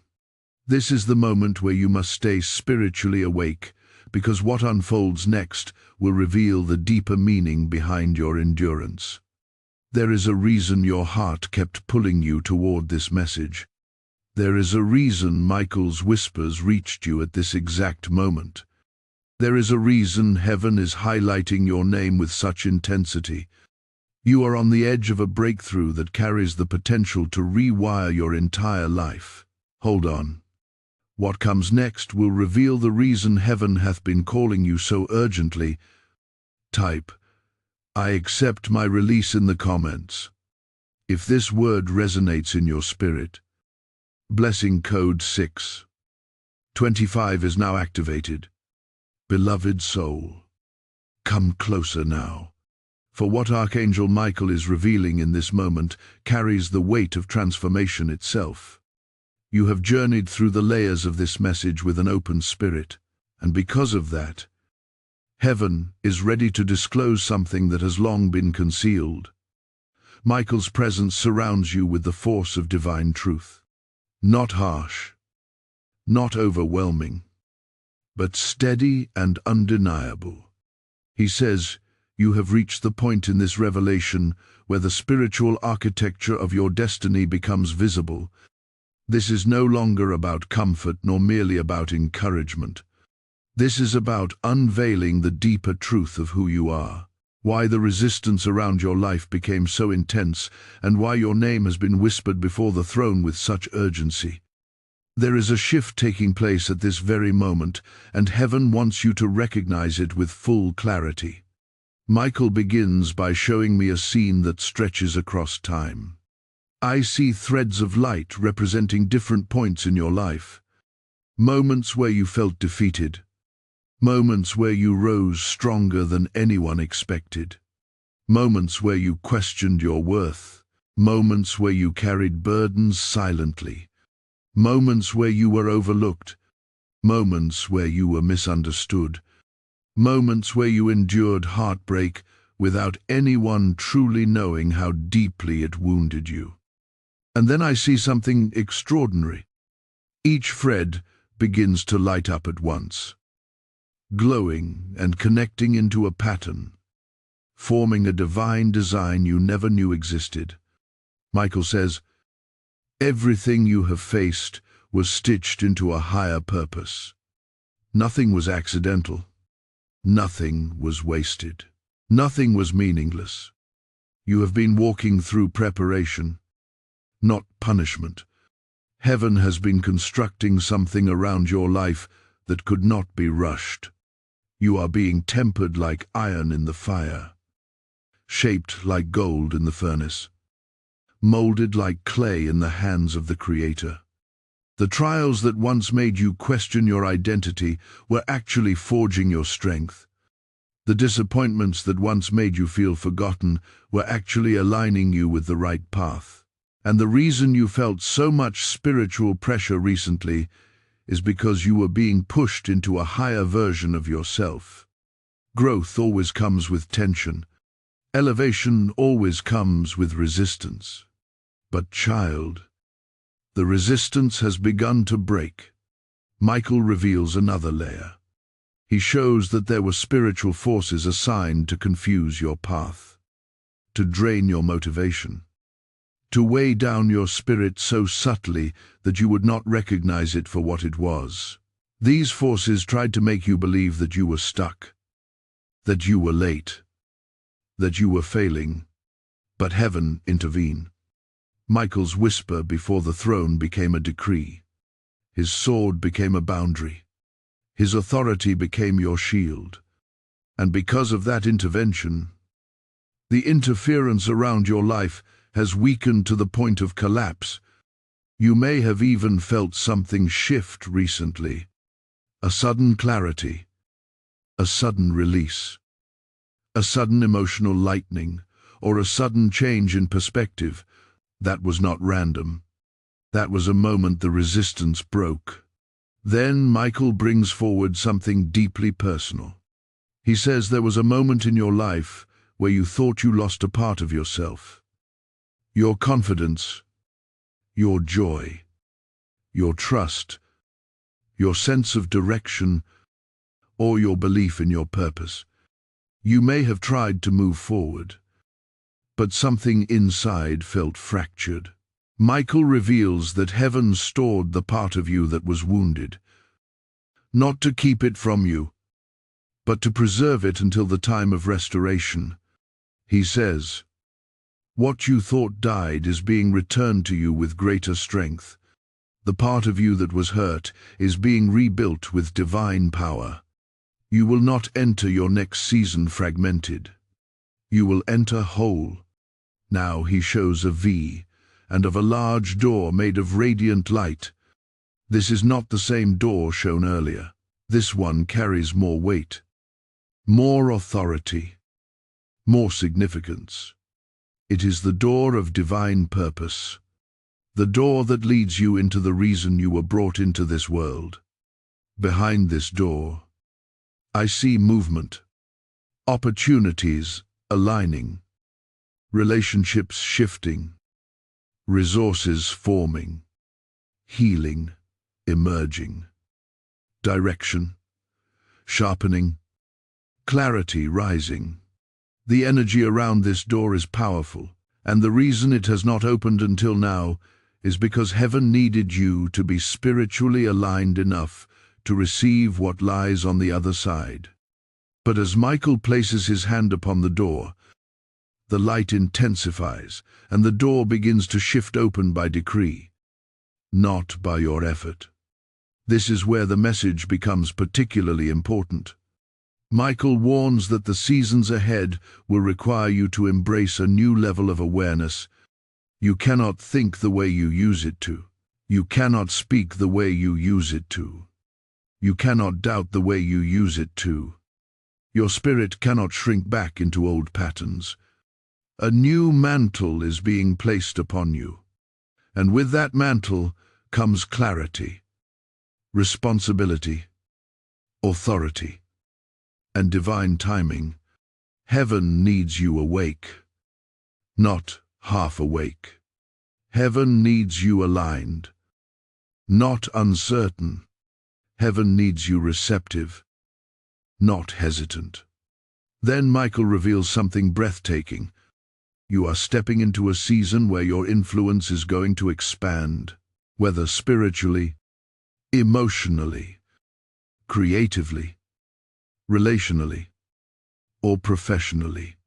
This is the moment where you must stay spiritually awake, because what unfolds next will reveal the deeper meaning behind your endurance. There is a reason your heart kept pulling you toward this message. There is a reason Michael's whispers reached you at this exact moment. There is a reason heaven is highlighting your name with such intensity. You are on the edge of a breakthrough that carries the potential to rewire your entire life. Hold on. What comes next will reveal the reason heaven hath been calling you so urgently. Type, I accept my release in the comments. If this word resonates in your spirit. Blessing code 625 is now activated. Beloved soul, come closer now. For what Archangel Michael is revealing in this moment carries the weight of transformation itself. You have journeyed through the layers of this message with an open spirit, and because of that, heaven is ready to disclose something that has long been concealed. Michael's presence surrounds you with the force of divine truth. Not harsh, not overwhelming, but steady and undeniable. He says, you have reached the point in this revelation where the spiritual architecture of your destiny becomes visible. This is no longer about comfort nor merely about encouragement. This is about unveiling the deeper truth of who you are, why the resistance around your life became so intense, and why your name has been whispered before the throne with such urgency. There is a shift taking place at this very moment, and heaven wants you to recognize it with full clarity. Michael begins by showing me a scene that stretches across time. I see threads of light representing different points in your life. Moments where you felt defeated. Moments where you rose stronger than anyone expected. Moments where you questioned your worth. Moments where you carried burdens silently. Moments where you were overlooked. Moments where you were misunderstood. Moments where you endured heartbreak without anyone truly knowing how deeply it wounded you. And then I see something extraordinary. Each thread begins to light up at once, glowing and connecting into a pattern, forming a divine design you never knew existed. Michael says, everything you have faced was stitched into a higher purpose. Nothing was accidental. Nothing was wasted. Nothing was meaningless. You have been walking through preparation, not punishment. Heaven has been constructing something around your life that could not be rushed. You are being tempered like iron in the fire, shaped like gold in the furnace, molded like clay in the hands of the Creator. The trials that once made you question your identity were actually forging your strength. The disappointments that once made you feel forgotten were actually aligning you with the right path. And the reason you felt so much spiritual pressure recently is because you were being pushed into a higher version of yourself. Growth always comes with tension. Elevation always comes with resistance. But child, the resistance has begun to break. Michael reveals another layer. He shows that there were spiritual forces assigned to confuse your path, to drain your motivation, to weigh down your spirit so subtly that you would not recognize it for what it was. These forces tried to make you believe that you were stuck, that you were late, that you were failing, but heaven intervened. Michael's whisper before the throne became a decree. His sword became a boundary. His authority became your shield. And because of that intervention, the interference around your life has weakened to the point of collapse. You may have even felt something shift recently. A sudden clarity, a sudden release, a sudden emotional lightening, or a sudden change in perspective. That was not random. That was a moment the resistance broke. Then Michael brings forward something deeply personal. He says there was a moment in your life where you thought you lost a part of yourself. Your confidence, your joy, your trust, your sense of direction, or your belief in your purpose. You may have tried to move forward, but something inside felt fractured. Michael reveals that heaven stored the part of you that was wounded, not to keep it from you, but to preserve it until the time of restoration. He says, what you thought died is being returned to you with greater strength. The part of you that was hurt is being rebuilt with divine power. You will not enter your next season fragmented. You will enter whole. Now he shows a V, and of a large door made of radiant light. This is not the same door shown earlier. This one carries more weight, more authority, more significance. It is the door of divine purpose, the door that leads you into the reason you were brought into this world. Behind this door, I see movement, opportunities aligning, relationships shifting, resources forming, healing emerging, direction sharpening, clarity rising. The energy around this door is powerful, and the reason it has not opened until now is because heaven needed you to be spiritually aligned enough to receive what lies on the other side. But as Michael places his hand upon the door, the light intensifies, and the door begins to shift open by decree, not by your effort. This is where the message becomes particularly important. Michael warns that the seasons ahead will require you to embrace a new level of awareness. You cannot think the way you use it to. You cannot speak the way you use it to. You cannot doubt the way you use it to. Your spirit cannot shrink back into old patterns. A new mantle is being placed upon you, and with that mantle comes clarity, responsibility, authority, and divine timing. Heaven needs you awake, not half awake. Heaven needs you aligned, not uncertain. Heaven needs you receptive, not hesitant. Then Michael reveals something breathtaking. You are stepping into a season where your influence is going to expand, whether spiritually, emotionally, creatively, relationally, or professionally.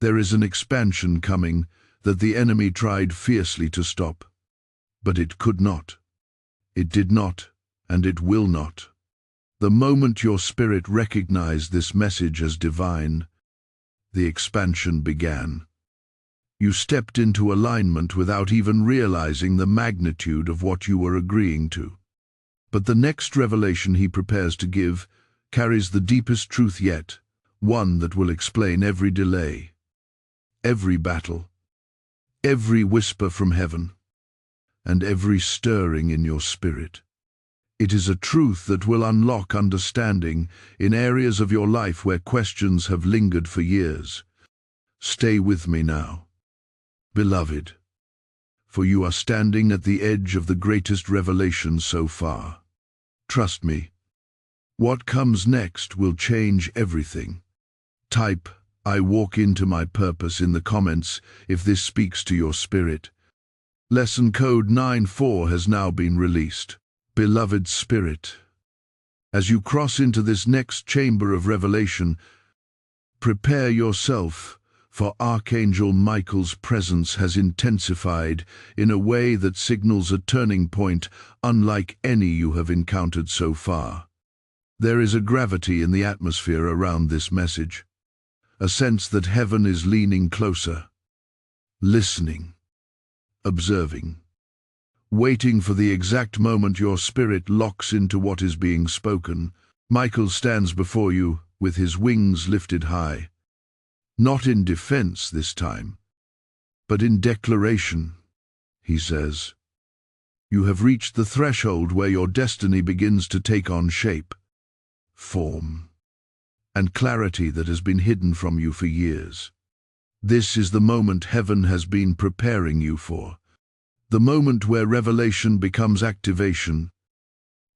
There is an expansion coming that the enemy tried fiercely to stop, but it could not. It did not, and it will not. The moment your spirit recognized this message as divine, the expansion began. You stepped into alignment without even realizing the magnitude of what you were agreeing to. But the next revelation he prepares to give carries the deepest truth yet, one that will explain every delay, every battle, every whisper from heaven, and every stirring in your spirit. It is a truth that will unlock understanding in areas of your life where questions have lingered for years. Stay with me now, beloved, for you are standing at the edge of the greatest revelation so far. Trust me, what comes next will change everything. Type, "I walk into my purpose" in the comments if this speaks to your spirit. Lesson code 94 has now been released. Beloved spirit, as you cross into this next chamber of revelation, prepare yourself, for Archangel Michael's presence has intensified in a way that signals a turning point unlike any you have encountered so far. There is a gravity in the atmosphere around this message, a sense that heaven is leaning closer, listening, observing, waiting for the exact moment your spirit locks into what is being spoken. Michael stands before you with his wings lifted high, not in defense this time, but in declaration. He says, "You have reached the threshold where your destiny begins to take on shape, form, and clarity that has been hidden from you for years. This is the moment heaven has been preparing you for. The moment where revelation becomes activation,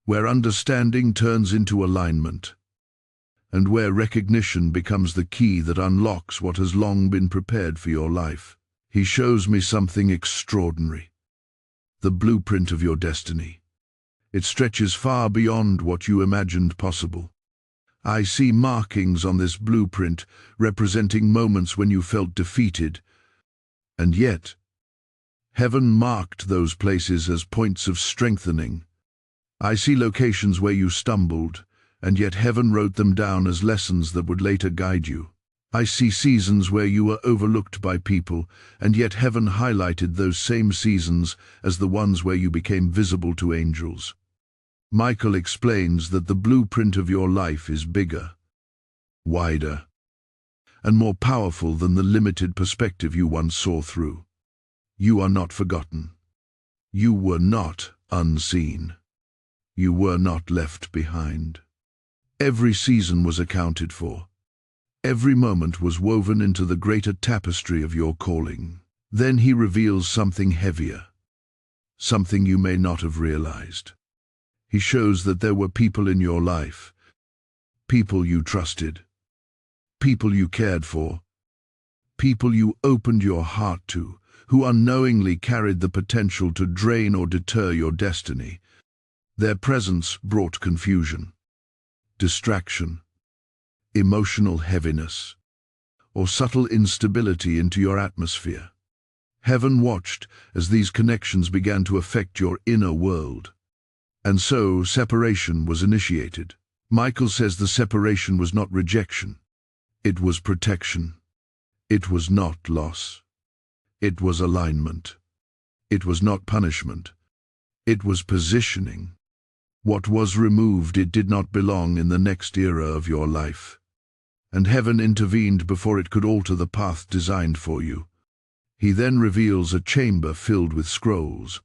where understanding turns into alignment, and where recognition becomes the key that unlocks what has long been prepared for your life. He shows me something extraordinary, the blueprint of your destiny. It stretches far beyond what you imagined possible. I see markings on this blueprint representing moments when you felt defeated, and yet, heaven marked those places as points of strengthening. I see locations where you stumbled, and yet heaven wrote them down as lessons that would later guide you. I see seasons where you were overlooked by people, and yet heaven highlighted those same seasons as the ones where you became visible to angels. Michael explains that the blueprint of your life is bigger, wider, and more powerful than the limited perspective you once saw through. You are not forgotten. You were not unseen. You were not left behind. Every season was accounted for. Every moment was woven into the greater tapestry of your calling. Then he reveals something heavier, something you may not have realized. He shows that there were people in your life, people you trusted, people you cared for, people you opened your heart to, who unknowingly carried the potential to drain or deter your destiny. Their presence brought confusion, distraction, emotional heaviness, or subtle instability into your atmosphere. Heaven watched as these connections began to affect your inner world. And so separation was initiated. Michael says the separation was not rejection. It was protection. It was not loss. It was alignment. It was not punishment. It was positioning. What was removed, it did not belong in the next era of your life. And heaven intervened before it could alter the path designed for you. He then reveals a chamber filled with scrolls,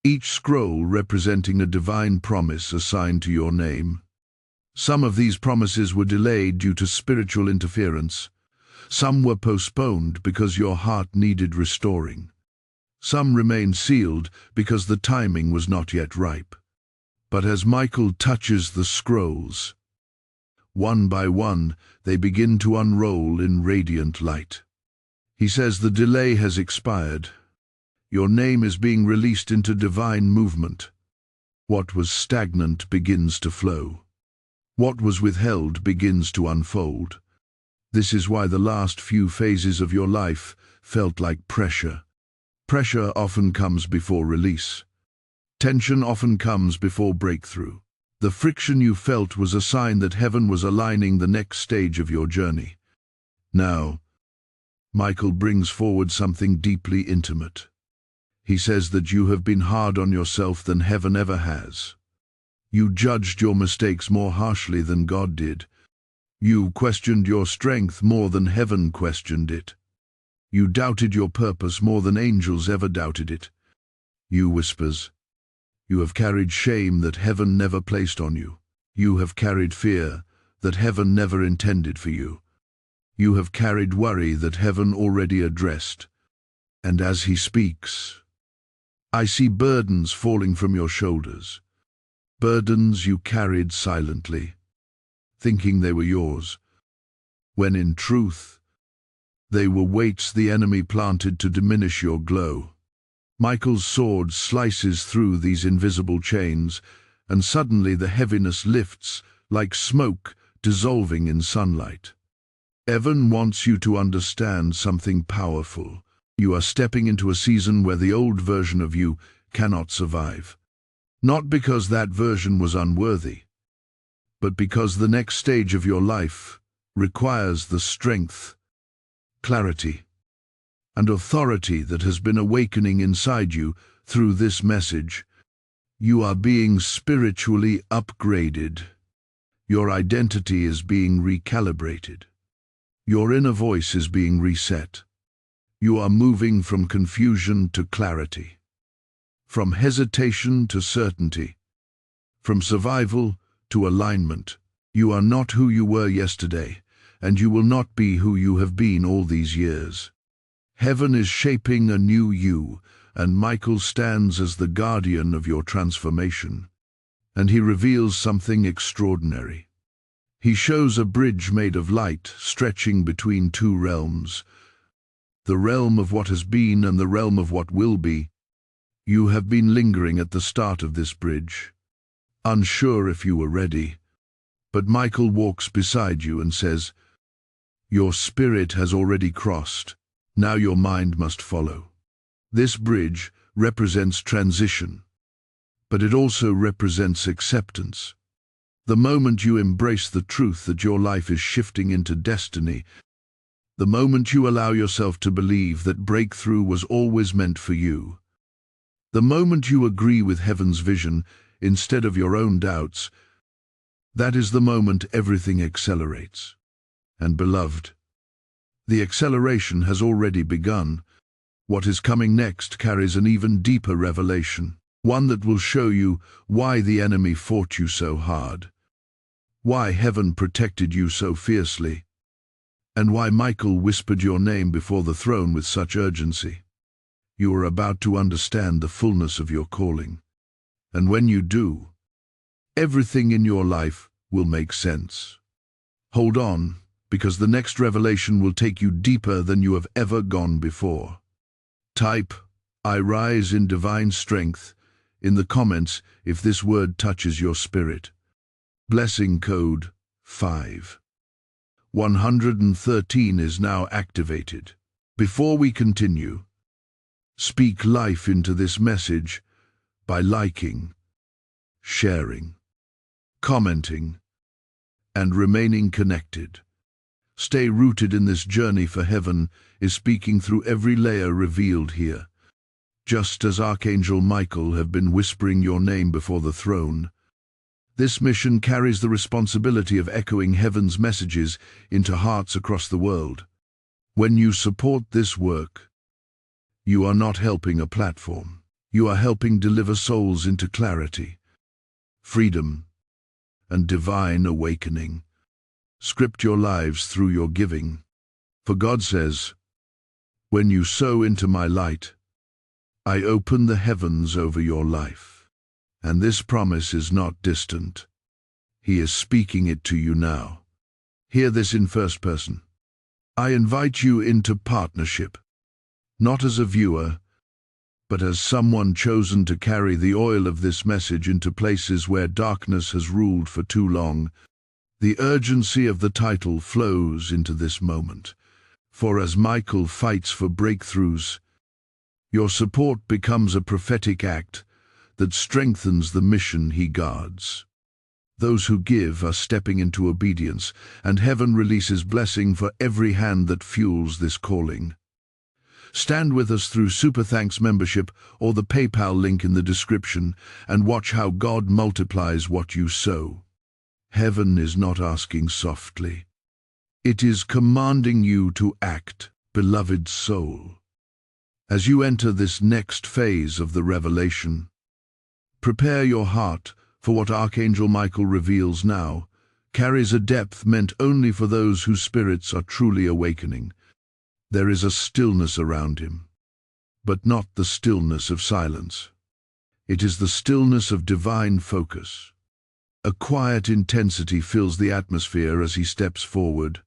each scroll representing a divine promise assigned to your name. Some of these promises were delayed due to spiritual interference. Some were postponed because your heart needed restoring. Some remained sealed because the timing was not yet ripe. But as Michael touches the scrolls, one by one, they begin to unroll in radiant light. He says the delay has expired. Your name is being released into divine movement. What was stagnant begins to flow. What was withheld begins to unfold. This is why the last few phases of your life felt like pressure. Pressure often comes before release. Tension often comes before breakthrough. The friction you felt was a sign that heaven was aligning the next stage of your journey. Now, Michael brings forward something deeply intimate. He says that you have been hard on yourself than heaven ever has. You judged your mistakes more harshly than God did. You questioned your strength more than heaven questioned it. You doubted your purpose more than angels ever doubted it. You whispers, You have carried shame that heaven never placed on you. You have carried fear that heaven never intended for you. You have carried worry that heaven already addressed. And as he speaks, I see burdens falling from your shoulders. Burdens you carried silently, thinking they were yours, when in truth, they were weights the enemy planted to diminish your glow. Michael's sword slices through these invisible chains, and suddenly the heaviness lifts like smoke dissolving in sunlight. Heaven wants you to understand something powerful. You are stepping into a season where the old version of you cannot survive. Not because that version was unworthy, but because the next stage of your life requires the strength, clarity, and authority that has been awakening inside you through this message. You are being spiritually upgraded. Your identity is being recalibrated. Your inner voice is being reset. You are moving from confusion to clarity, from hesitation to certainty, from survival to alignment. You are not who you were yesterday, and you will not be who you have been all these years. Heaven is shaping a new you, and Michael stands as the guardian of your transformation. And he reveals something extraordinary. He shows a bridge made of light stretching between two realms, the realm of what has been and the realm of what will be. You have been lingering at the start of this bridge, unsure if you were ready, but Michael walks beside you and says, "Your spirit has already crossed. Now your mind must follow." This bridge represents transition, but it also represents acceptance. The moment you embrace the truth that your life is shifting into destiny, the moment you allow yourself to believe that breakthrough was always meant for you, the moment you agree with heaven's vision instead of your own doubts, that is the moment everything accelerates. And beloved, the acceleration has already begun. What is coming next carries an even deeper revelation, one that will show you why the enemy fought you so hard, why heaven protected you so fiercely, and why Michael whispered your name before the throne with such urgency. You are about to understand the fullness of your calling, and when you do, everything in your life will make sense. Hold on, because the next revelation will take you deeper than you have ever gone before. Type, "I rise in divine strength," in the comments if this word touches your spirit. Blessing code 5113 is now activated. Before we continue, speak life into this message by liking, sharing, commenting, and remaining connected. Stay rooted in this journey, for heaven is speaking through every layer revealed here. Just as Archangel Michael have been whispering your name before the throne, this mission carries the responsibility of echoing heaven's messages into hearts across the world. When you support this work, you are not helping a platform. You are helping deliver souls into clarity, freedom, and divine awakening. Script your lives through your giving. For God says, "When you sow into my light, I open the heavens over your life." And this promise is not distant. He is speaking it to you now. Hear this in first person. I invite you into partnership, not as a viewer, but as someone chosen to carry the oil of this message into places where darkness has ruled for too long. The urgency of the title flows into this moment, for as Michael fights for breakthroughs, your support becomes a prophetic act that strengthens the mission he guards. Those who give are stepping into obedience, and heaven releases blessing for every hand that fuels this calling. Stand with us through Super Thanks membership or the PayPal link in the description and watch how God multiplies what you sow. Heaven is not asking softly. It is commanding you to act, beloved soul. As you enter this next phase of the revelation, Prepare your heart, for what Archangel Michael reveals now carries a depth meant only for those whose spirits are truly awakening. There is a stillness around him, but not the stillness of silence. It is the stillness of divine focus. A quiet intensity fills the atmosphere as he steps forward,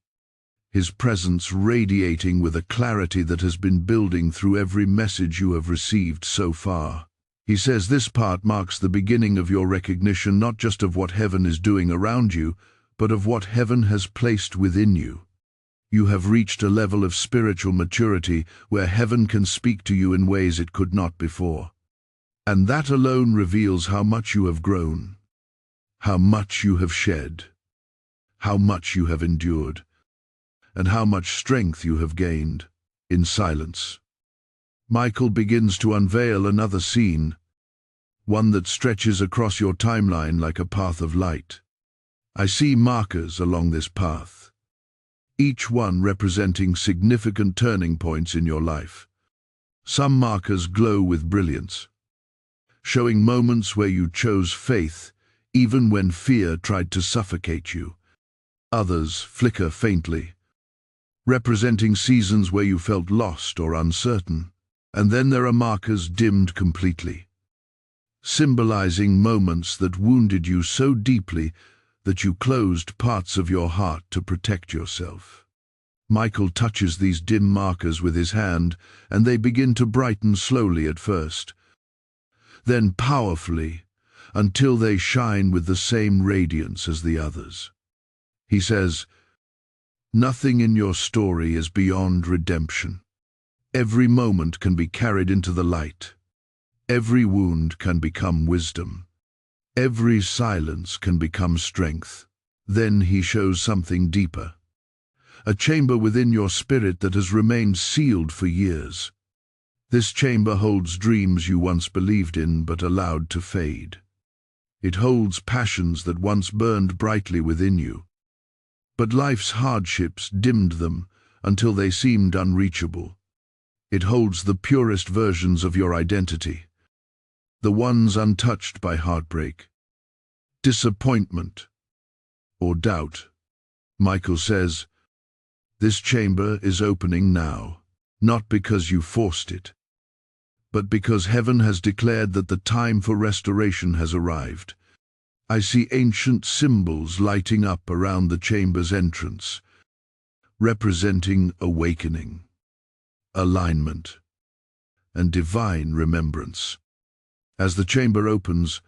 his presence radiating with a clarity that has been building through every message you have received so far. He says this part marks the beginning of your recognition not just of what heaven is doing around you, but of what heaven has placed within you. You have reached a level of spiritual maturity where heaven can speak to you in ways it could not before. And that alone reveals how much you have grown, how much you have shed, how much you have endured, and how much strength you have gained in silence. Michael begins to unveil another scene, one that stretches across your timeline like a path of light. I see markers along this path, each one representing significant turning points in your life. Some markers glow with brilliance, showing moments where you chose faith even when fear tried to suffocate you. Others flicker faintly, representing seasons where you felt lost or uncertain. And then there are markers dimmed completely, symbolizing moments that wounded you so deeply that you closed parts of your heart to protect yourself. Michael touches these dim markers with his hand, and they begin to brighten slowly at first, then powerfully, until they shine with the same radiance as the others. He says, "Nothing in your story is beyond redemption. Every moment can be carried into the light. Every wound can become wisdom. Every silence can become strength." Then he shows something deeper, a chamber within your spirit that has remained sealed for years. This chamber holds dreams you once believed in but allowed to fade. It holds passions that once burned brightly within you, but life's hardships dimmed them until they seemed unreachable. It holds the purest versions of your identity, the ones untouched by heartbreak, disappointment, or doubt. Michael says, "This chamber is opening now, not because you forced it, but because heaven has declared that the time for restoration has arrived." I see ancient symbols lighting up around the chamber's entrance, representing awakening, alignment, and divine remembrance. As the chamber opens,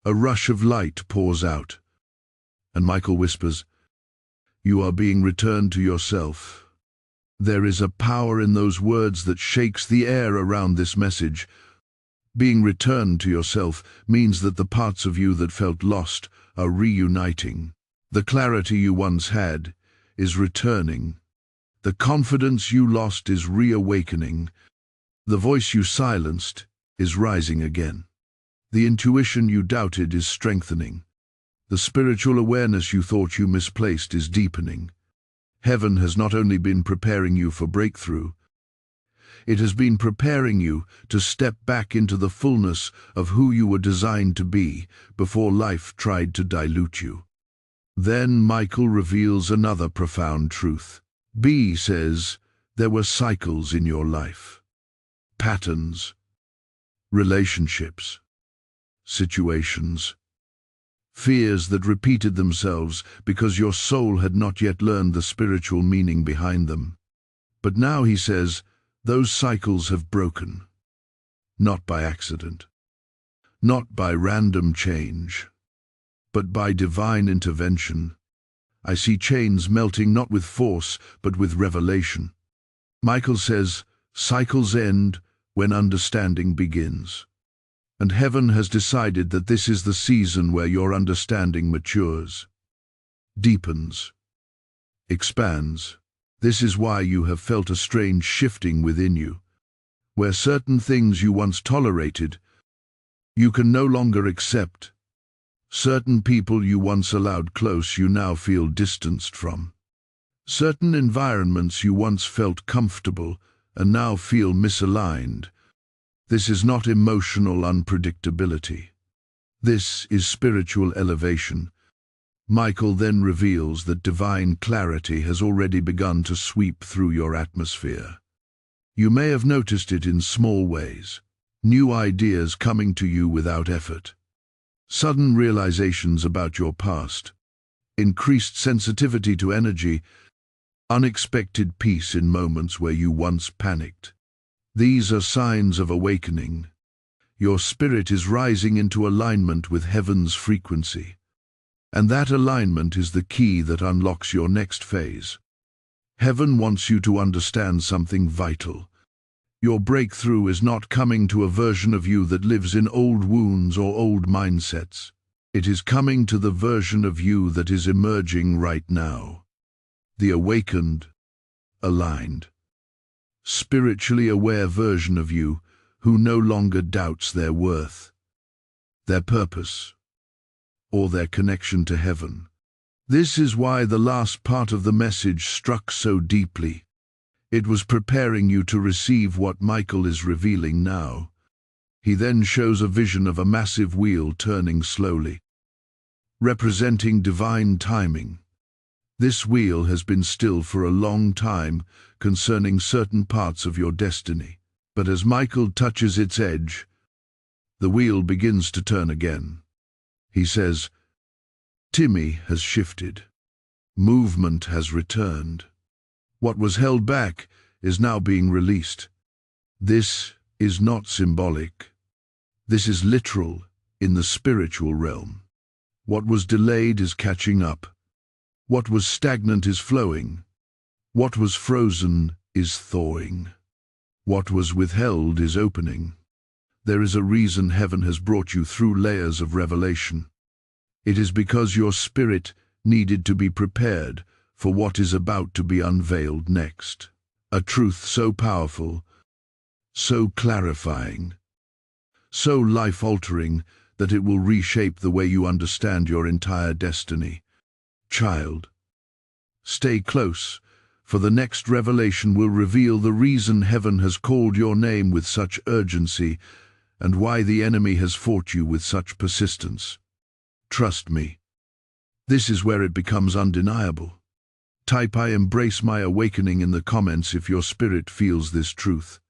a rush of light pours out, and Michael whispers, "You are being returned to yourself." There is a power in those words that shakes the air around this message. Being returned to yourself means that the parts of you that felt lost are reuniting. The clarity you once had is returning. The confidence you lost is reawakening. The voice you silenced is rising again. The intuition you doubted is strengthening. The spiritual awareness you thought you misplaced is deepening. Heaven has not only been preparing you for breakthrough, it has been preparing you to step back into the fullness of who you were designed to be before life tried to dilute you. Then Michael reveals another profound truth. B says, there were cycles in your life, patterns, relationships, situations, fears that repeated themselves because your soul had not yet learned the spiritual meaning behind them. But now, he says, those cycles have broken, not by accident, not by random change, but by divine intervention. I see chains melting not with force, but with revelation. Michael says, cycles end when understanding begins. And heaven has decided that this is the season where your understanding matures, deepens, expands. This is why you have felt a strange shifting within you, where certain things you once tolerated, you can no longer accept. Certain people you once allowed close, you now feel distanced from. Certain environments you once felt comfortable and now feel misaligned. This is not emotional unpredictability. This is spiritual elevation. Michael then reveals that divine clarity has already begun to sweep through your atmosphere. You may have noticed it in small ways. New ideas coming to you without effort. Sudden realizations about your past. Increased sensitivity to energy. Unexpected peace in moments where you once panicked. These are signs of awakening. Your spirit is rising into alignment with heaven's frequency. And that alignment is the key that unlocks your next phase. Heaven wants you to understand something vital. Your breakthrough is not coming to a version of you that lives in old wounds or old mindsets. It is coming to the version of you that is emerging right now. The awakened, aligned, spiritually aware version of you who no longer doubts their worth, their purpose, or their connection to heaven. This is why the last part of the message struck so deeply. It was preparing you to receive what Michael is revealing now. He then shows a vision of a massive wheel turning slowly, representing divine timing. This wheel has been still for a long time concerning certain parts of your destiny, but as Michael touches its edge, the wheel begins to turn again. He says, Timmy has shifted. Movement has returned. What was held back is now being released. This is not symbolic. This is literal in the spiritual realm. What was delayed is catching up. What was stagnant is flowing. What was frozen is thawing. What was withheld is opening. There is a reason heaven has brought you through layers of revelation. It is because your spirit needed to be prepared for what is about to be unveiled next. A truth so powerful, so clarifying, so life-altering that it will reshape the way you understand your entire destiny. Child, stay close, for the next revelation will reveal the reason heaven has called your name with such urgency and why the enemy has fought you with such persistence. Trust me, this is where it becomes undeniable. Type "I embrace my awakening" in the comments if your spirit feels this truth.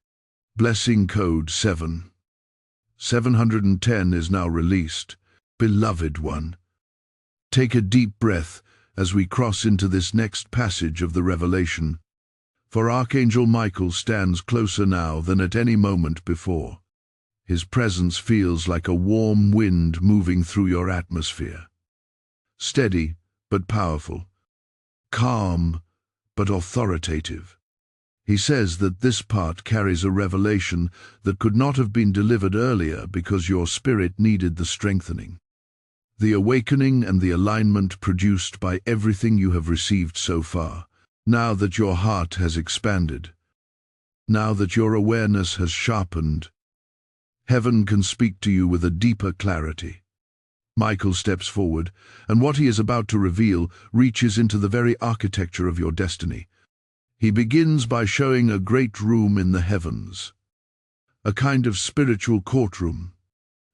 Blessing code 710 is now released. Beloved one, take a deep breath as we cross into this next passage of the revelation. For Archangel Michael stands closer now than at any moment before. His presence feels like a warm wind moving through your atmosphere. Steady but powerful. Calm but authoritative. He says that this part carries a revelation that could not have been delivered earlier because your spirit needed the strengthening. The awakening and the alignment produced by everything you have received so far, now that your heart has expanded, now that your awareness has sharpened, heaven can speak to you with a deeper clarity. Michael steps forward, and what he is about to reveal reaches into the very architecture of your destiny. He begins by showing a great room in the heavens, a kind of spiritual courtroom.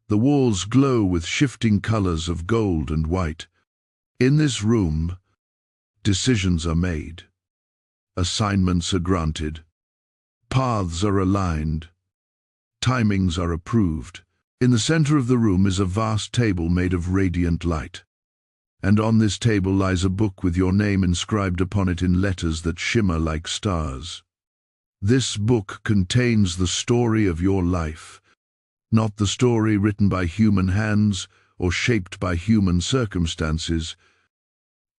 The walls glow with shifting colors of gold and white. In this room, decisions are made, assignments are granted, paths are aligned, timings are approved. In the center of the room is a vast table made of radiant light. And on this table lies a book with your name inscribed upon it in letters that shimmer like stars. This book contains the story of your life, not the story written by human hands or shaped by human circumstances,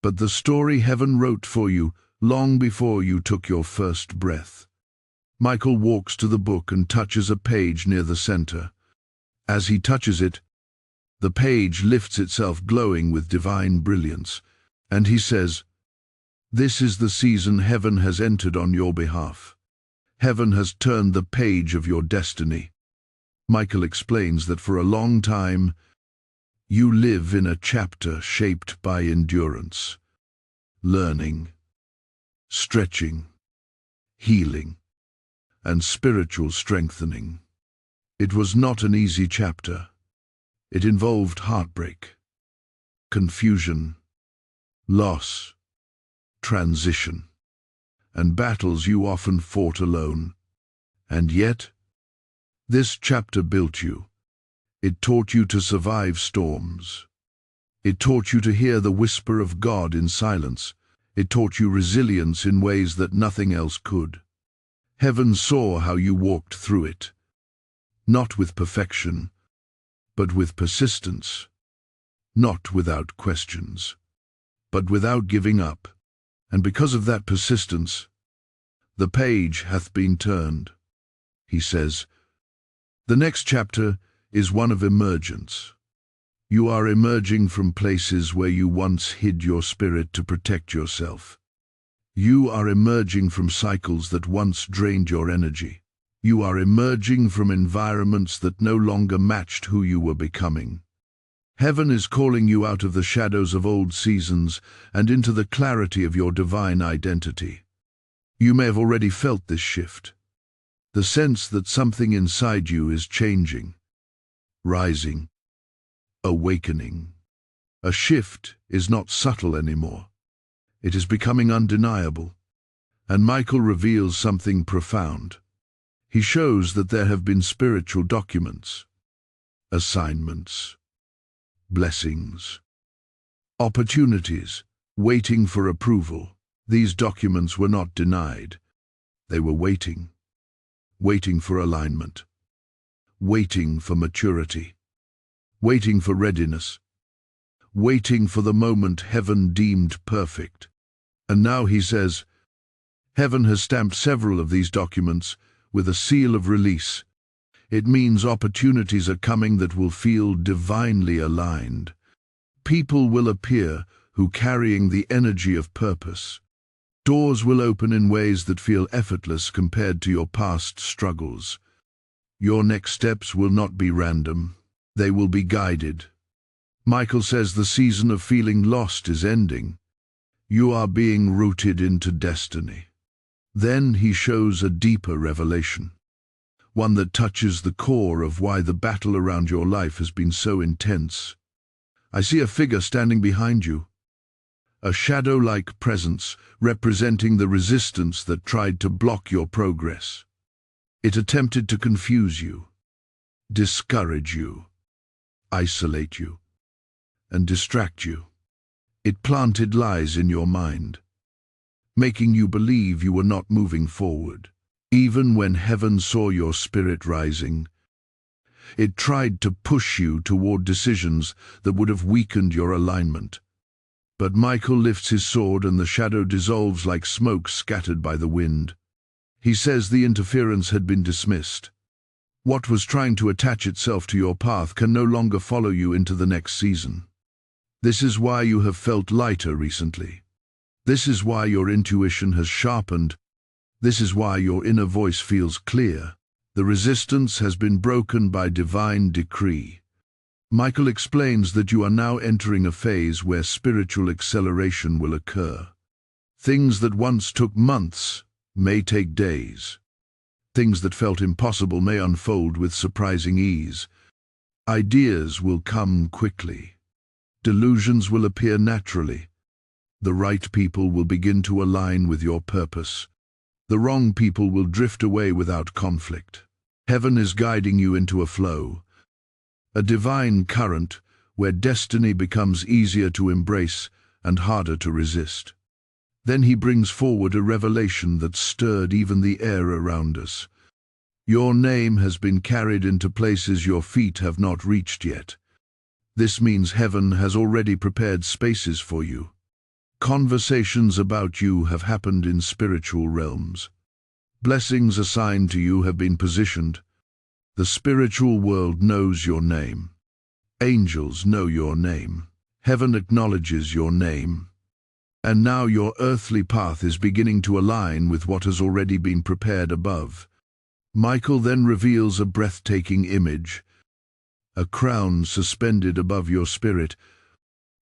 but the story heaven wrote for you long before you took your first breath. Michael walks to the book and touches a page near the center. As he touches it, the page lifts itself glowing with divine brilliance, and he says, "This is the season heaven has entered on your behalf. Heaven has turned the page of your destiny." Michael explains that for a long time, you live in a chapter shaped by endurance, learning, stretching, healing, and spiritual strengthening. It was not an easy chapter. It involved heartbreak, confusion, loss, transition, and battles you often fought alone. And yet, this chapter built you. It taught you to survive storms. It taught you to hear the whisper of God in silence. It taught you resilience in ways that nothing else could. Heaven saw how you walked through it, not with perfection, but with persistence, not without questions, but without giving up. And because of that persistence, the page hath been turned. He says, the next chapter is one of emergence. You are emerging from places where you once hid your spirit to protect yourself. You are emerging from cycles that once drained your energy. You are emerging from environments that no longer matched who you were becoming. Heaven is calling you out of the shadows of old seasons and into the clarity of your divine identity. You may have already felt this shift, the sense that something inside you is changing, rising, awakening. A shift is not subtle anymore. It is becoming undeniable. And Michael reveals something profound. He shows that there have been spiritual documents, assignments, blessings, opportunities waiting for approval. These documents were not denied. They were waiting for alignment, waiting for maturity, waiting for readiness, waiting for the moment heaven deemed perfect. And now he says, heaven has stamped several of these documents with a seal of release. It means opportunities are coming that will feel divinely aligned. People will appear who carrying the energy of purpose. Doors will open in ways that feel effortless compared to your past struggles. Your next steps will not be random. They will be guided. Michael says the season of feeling lost is ending. You are being rooted into destiny. Then he shows a deeper revelation, one that touches the core of why the battle around your life has been so intense. I see a figure standing behind you, a shadow-like presence representing the resistance that tried to block your progress. It attempted to confuse you, discourage you, isolate you, and distract you. It planted lies in your mind, making you believe you were not moving forward. Even when heaven saw your spirit rising, it tried to push you toward decisions that would have weakened your alignment. But Michael lifts his sword and the shadow dissolves like smoke scattered by the wind. He says the interference had been dismissed. What was trying to attach itself to your path can no longer follow you into the next season. This is why you have felt lighter recently. This is why your intuition has sharpened. This is why your inner voice feels clear. The resistance has been broken by divine decree. Michael explains that you are now entering a phase where spiritual acceleration will occur. Things that once took months may take days. Things that felt impossible may unfold with surprising ease. Ideas will come quickly. Delusions will appear naturally. The right people will begin to align with your purpose. The wrong people will drift away without conflict. Heaven is guiding you into a flow, a divine current where destiny becomes easier to embrace and harder to resist. Then he brings forward a revelation that stirred even the air around us. Your name has been carried into places your feet have not reached yet. This means heaven has already prepared spaces for you. Conversations about you have happened in spiritual realms. Blessings assigned to you have been positioned. The spiritual world knows your name. Angels know your name. Heaven acknowledges your name. And now your earthly path is beginning to align with what has already been prepared above. Michael then reveals a breathtaking image, a crown suspended above your spirit.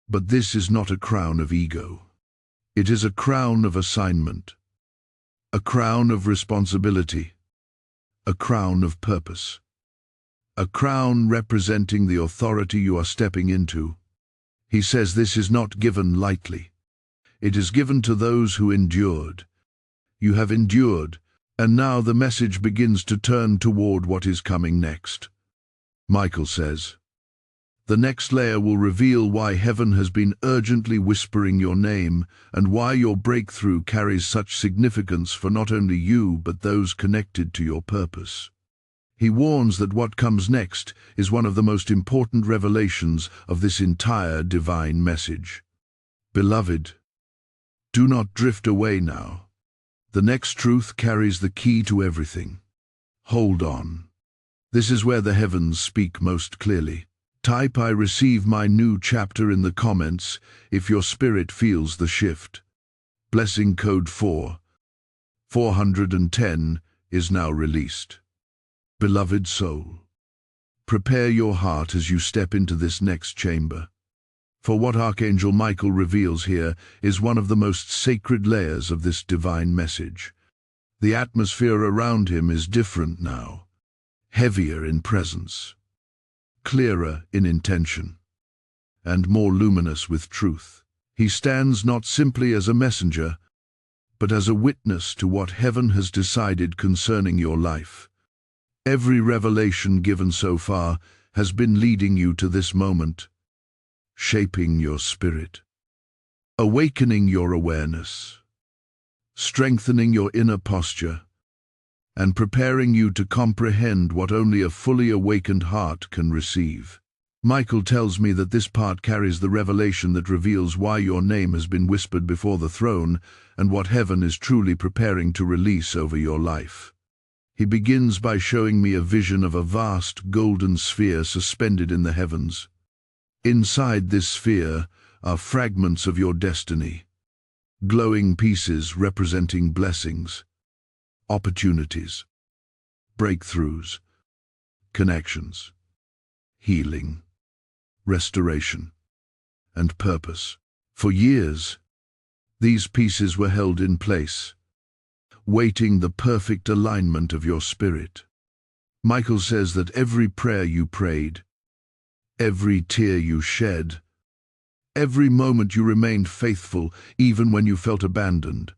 But this is not a crown of ego. It is a crown of assignment, a crown of responsibility, a crown of purpose. a crown representing the authority you are stepping into. He says this is not given lightly. It is given to those who endured. You have endured, and now the message begins to turn toward what is coming next. Michael says, the next layer will reveal why heaven has been urgently whispering your name and why your breakthrough carries such significance for not only you but those connected to your purpose. He warns that what comes next is one of the most important revelations of this entire divine message. Beloved, do not drift away now. The next truth carries the key to everything. Hold on. This is where the heavens speak most clearly. Type "I receive my new chapter" in the comments if your spirit feels the shift. Blessing code 410 is now released. Beloved soul, prepare your heart as you step into this next chamber. For what Archangel Michael reveals here is one of the most sacred layers of this divine message. The atmosphere around him is different now, heavier in presence, clearer in intention, and more luminous with truth. He stands not simply as a messenger, but as a witness to what heaven has decided concerning your life. Every revelation given so far has been leading you to this moment, shaping your spirit, awakening your awareness, strengthening your inner posture, and preparing you to comprehend what only a fully awakened heart can receive. Michael tells me that this part carries the revelation that reveals why your name has been whispered before the throne and what heaven is truly preparing to release over your life. He begins by showing me a vision of a vast golden sphere suspended in the heavens. Inside this sphere are fragments of your destiny, glowing pieces representing blessings, opportunities, breakthroughs, connections, healing, restoration, and purpose. For years, these pieces were held in place, waiting the perfect alignment of your spirit. Michael says that every prayer you prayed, every tear you shed, every moment you remained faithful even when you felt abandoned,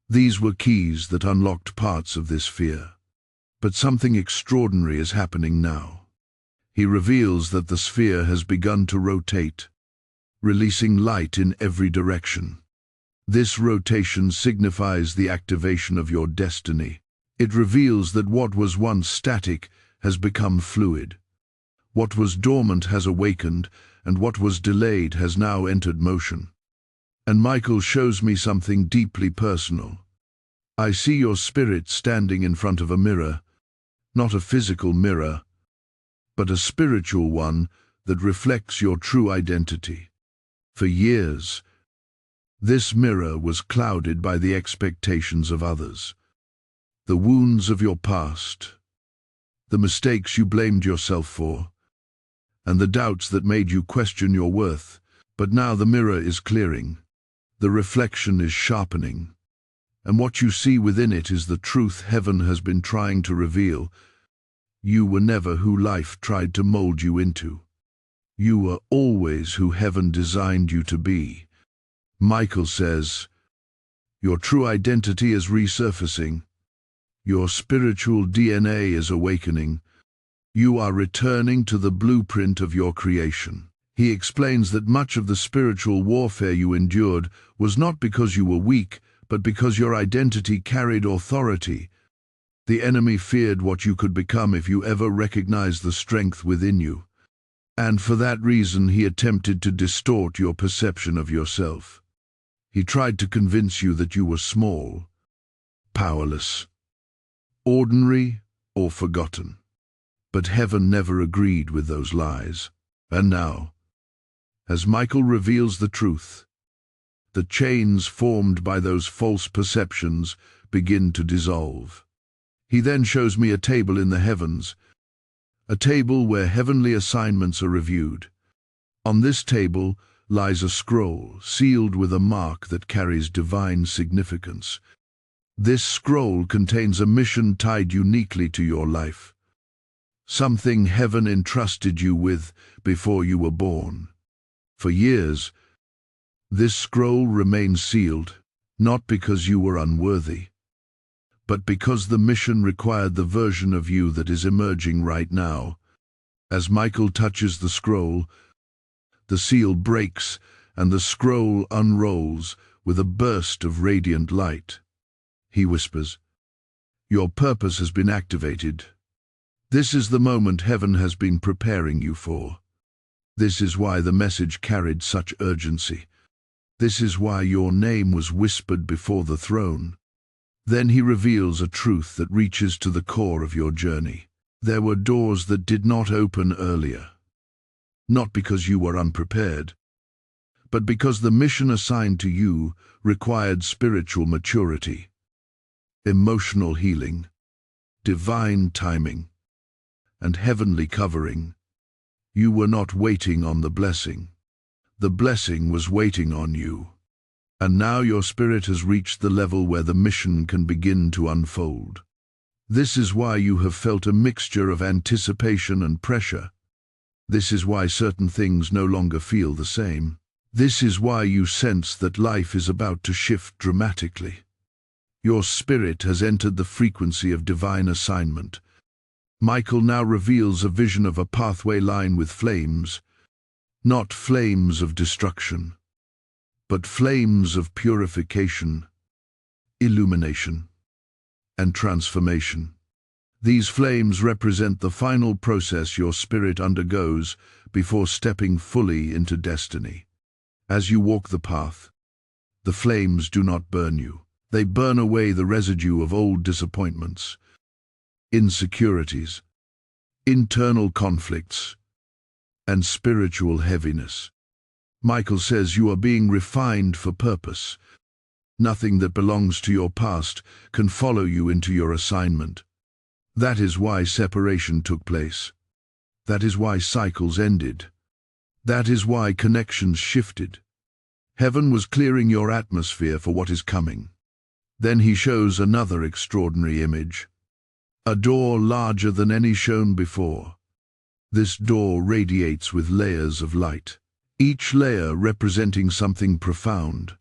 these were keys that unlocked parts of this sphere. But something extraordinary is happening now. He reveals that the sphere has begun to rotate, releasing light in every direction. This rotation signifies the activation of your destiny. It reveals that what was once static has become fluid. What was dormant has awakened, and what was delayed has now entered motion. And Michael shows me something deeply personal. I see your spirit standing in front of a mirror, not a physical mirror, but a spiritual one that reflects your true identity. For years, this mirror was clouded by the expectations of others, the wounds of your past, the mistakes you blamed yourself for, and the doubts that made you question your worth. But now the mirror is clearing, the reflection is sharpening, and what you see within it is the truth heaven has been trying to reveal. You were never who life tried to mold you into. You were always who heaven designed you to be. Michael says, your true identity is resurfacing. Your spiritual DNA is awakening. You are returning to the blueprint of your creation. He explains that much of the spiritual warfare you endured was not because you were weak, but because your identity carried authority. The enemy feared what you could become if you ever recognized the strength within you. And for that reason he attempted to distort your perception of yourself. He tried to convince you that you were small, powerless, ordinary, or forgotten. But heaven never agreed with those lies. And now, as Michael reveals the truth, the chains formed by those false perceptions begin to dissolve. He then shows me a table in the heavens, a table where heavenly assignments are reviewed. On this table lies a scroll sealed with a mark that carries divine significance. This scroll contains a mission tied uniquely to your life, something heaven entrusted you with before you were born. For years, this scroll remained sealed, not because you were unworthy, but because the mission required the version of you that is emerging right now. As Michael touches the scroll, the seal breaks and the scroll unrolls with a burst of radiant light. He whispers, "Your purpose has been activated. This is the moment heaven has been preparing you for. This is why the message carried such urgency. This is why your name was whispered before the throne." Then he reveals a truth that reaches to the core of your journey. There were doors that did not open earlier. Not because you were unprepared, but because the mission assigned to you required spiritual maturity, emotional healing, divine timing, and heavenly covering. You were not waiting on the blessing. The blessing was waiting on you. And now your spirit has reached the level where the mission can begin to unfold. This is why you have felt a mixture of anticipation and pressure. This is why certain things no longer feel the same. This is why you sense that life is about to shift dramatically. Your spirit has entered the frequency of divine assignment. Michael now reveals a vision of a pathway lined with flames, not flames of destruction, but flames of purification, illumination, and transformation. These flames represent the final process your spirit undergoes before stepping fully into destiny. As you walk the path, the flames do not burn you. They burn away the residue of old disappointments, insecurities, internal conflicts, and spiritual heaviness. Michael says you are being refined for purpose. Nothing that belongs to your past can follow you into your assignment. That is why separation took place. That is why cycles ended. That is why connections shifted. Heaven was clearing your atmosphere for what is coming. Then he shows another extraordinary image. A door larger than any shown before. This door radiates with layers of light, each layer representing something profound: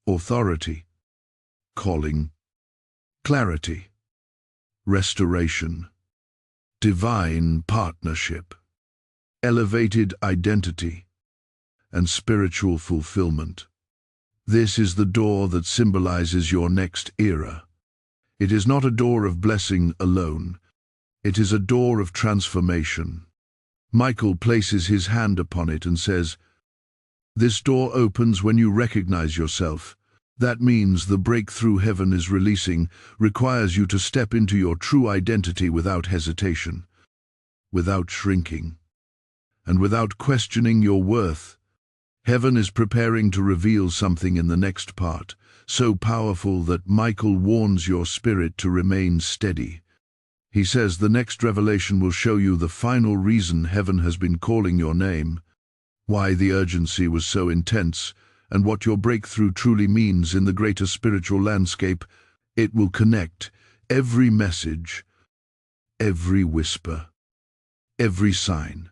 authority, calling, clarity, restoration, divine partnership, elevated identity, and spiritual fulfillment. This is the door that symbolizes your next era. It is not a door of blessing alone. It is a door of transformation. Michael places his hand upon it and says, "This door opens when you recognize yourself." That means the breakthrough heaven is releasing requires you to step into your true identity without hesitation, without shrinking, and without questioning your worth. Heaven is preparing to reveal something in the next part, so powerful that Michael warns your spirit to remain steady. He says the next revelation will show you the final reason heaven has been calling your name, why the urgency was so intense, and what your breakthrough truly means in the greater spiritual landscape. It will connect every message, every whisper, every sign,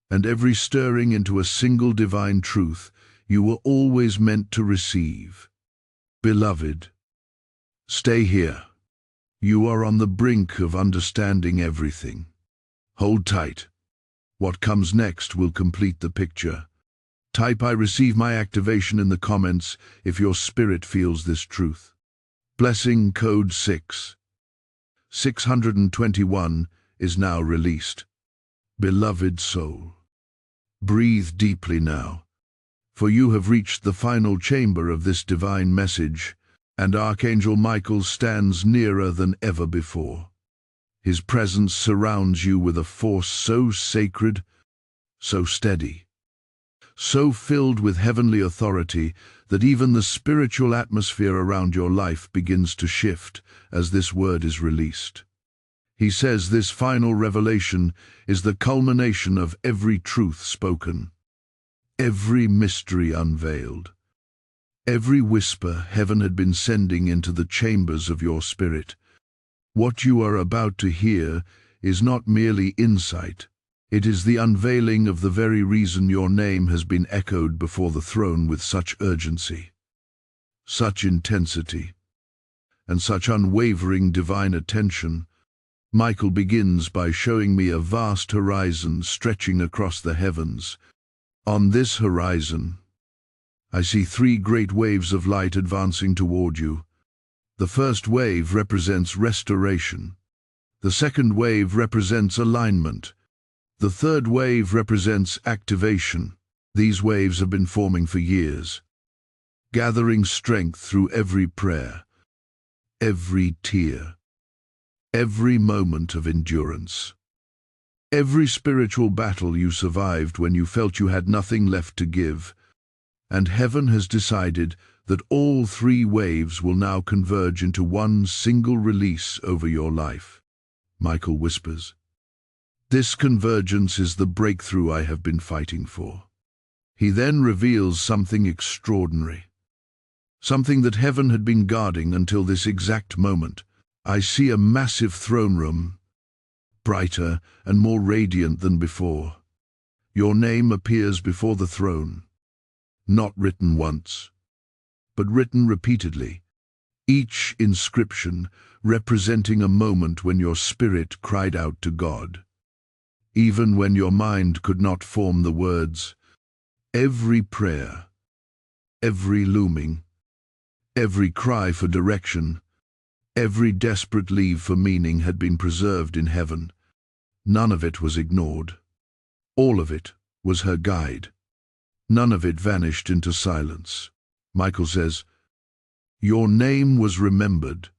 and every stirring into a single divine truth you were always meant to receive. Beloved, stay here. You are on the brink of understanding everything. Hold tight. What comes next will complete the picture. Type "I receive my activation" in the comments if your spirit feels this truth. Blessing code 621 is now released. Beloved soul, breathe deeply now, for you have reached the final chamber of this divine message, and Archangel Michael stands nearer than ever before. His presence surrounds you with a force so sacred, so steady, so filled with heavenly authority that even the spiritual atmosphere around your life begins to shift as this word is released. He says this final revelation is the culmination of every truth spoken, every mystery unveiled, every whisper heaven had been sending into the chambers of your spirit. What you are about to hear is not merely insight. It is the unveiling of the very reason your name has been echoed before the throne with such urgency, such intensity, and such unwavering divine attention. Michael begins by showing me a vast horizon stretching across the heavens. On this horizon, I see three great waves of light advancing toward you. The first wave represents restoration. The second wave represents alignment. The third wave represents activation. These waves have been forming for years, gathering strength through every prayer, every tear, every moment of endurance, every spiritual battle you survived when you felt you had nothing left to give. And heaven has decided that all three waves will now converge into one single release over your life. Michael whispers, "This convergence is the breakthrough I have been fighting for." He then reveals something extraordinary, something that heaven had been guarding until this exact moment. I see a massive throne room, brighter and more radiant than before. Your name appears before the throne, not written once, but written repeatedly, each inscription representing a moment when your spirit cried out to God, even when your mind could not form the words. Every prayer, every looming, every cry for direction, every desperate leave for meaning had been preserved in heaven. None of it was ignored. All of it was her guide. None of it vanished into silence. Michael says, "Your name was remembered.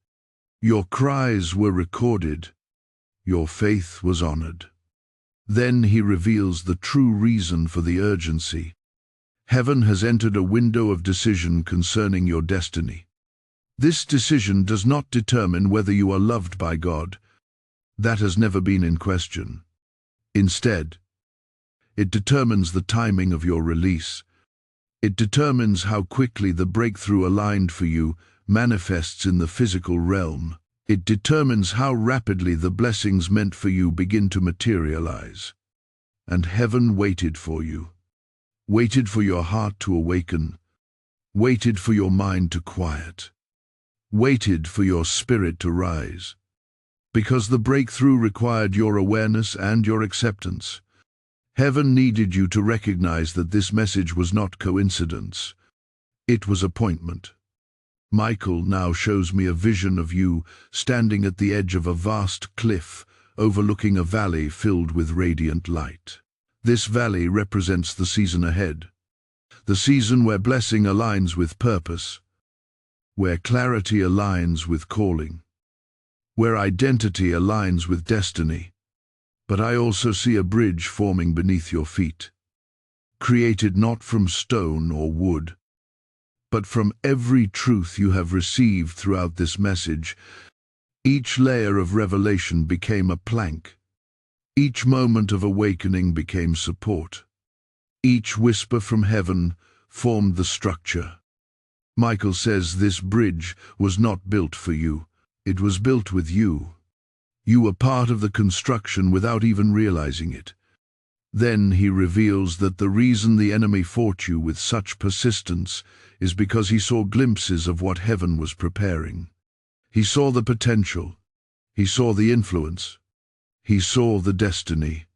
Your cries were recorded. Your faith was honored." Then he reveals the true reason for the urgency. Heaven has entered a window of decision concerning your destiny. This decision does not determine whether you are loved by God. That has never been in question. Instead, it determines the timing of your release. It determines how quickly the breakthrough aligned for you manifests in the physical realm. It determines how rapidly the blessings meant for you begin to materialize. And heaven waited for you, waited for your heart to awaken, waited for your mind to quiet, waited for your spirit to rise. Because the breakthrough required your awareness and your acceptance. Heaven needed you to recognize that this message was not coincidence. It was appointment. Michael now shows me a vision of you standing at the edge of a vast cliff overlooking a valley filled with radiant light. This valley represents the season ahead, the season where blessing aligns with purpose, where clarity aligns with calling, where identity aligns with destiny. But I also see a bridge forming beneath your feet, created not from stone or wood, but from every truth you have received throughout this message. Each layer of revelation became a plank. Each moment of awakening became support. Each whisper from heaven formed the structure. Michael says this bridge was not built for you. It was built with you. You were part of the construction without even realizing it. Then he reveals that the reason the enemy fought you with such persistence is because he saw glimpses of what heaven was preparing. He saw the potential. He saw the influence. He saw the destiny.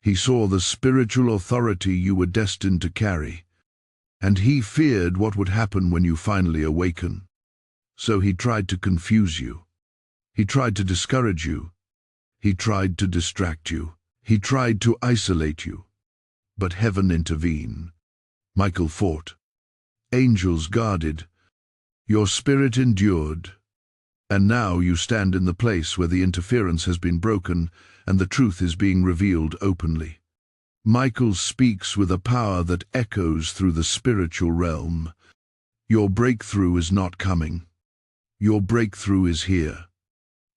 He saw the spiritual authority you were destined to carry. And he feared what would happen when you finally awaken. So he tried to confuse you. He tried to discourage you. He tried to distract you. He tried to isolate you. But heaven intervened. Michael fought. Angels guarded. Your spirit endured. And now you stand in the place where the interference has been broken and the truth is being revealed openly. Michael speaks with a power that echoes through the spiritual realm. Your breakthrough is not coming. Your breakthrough is here.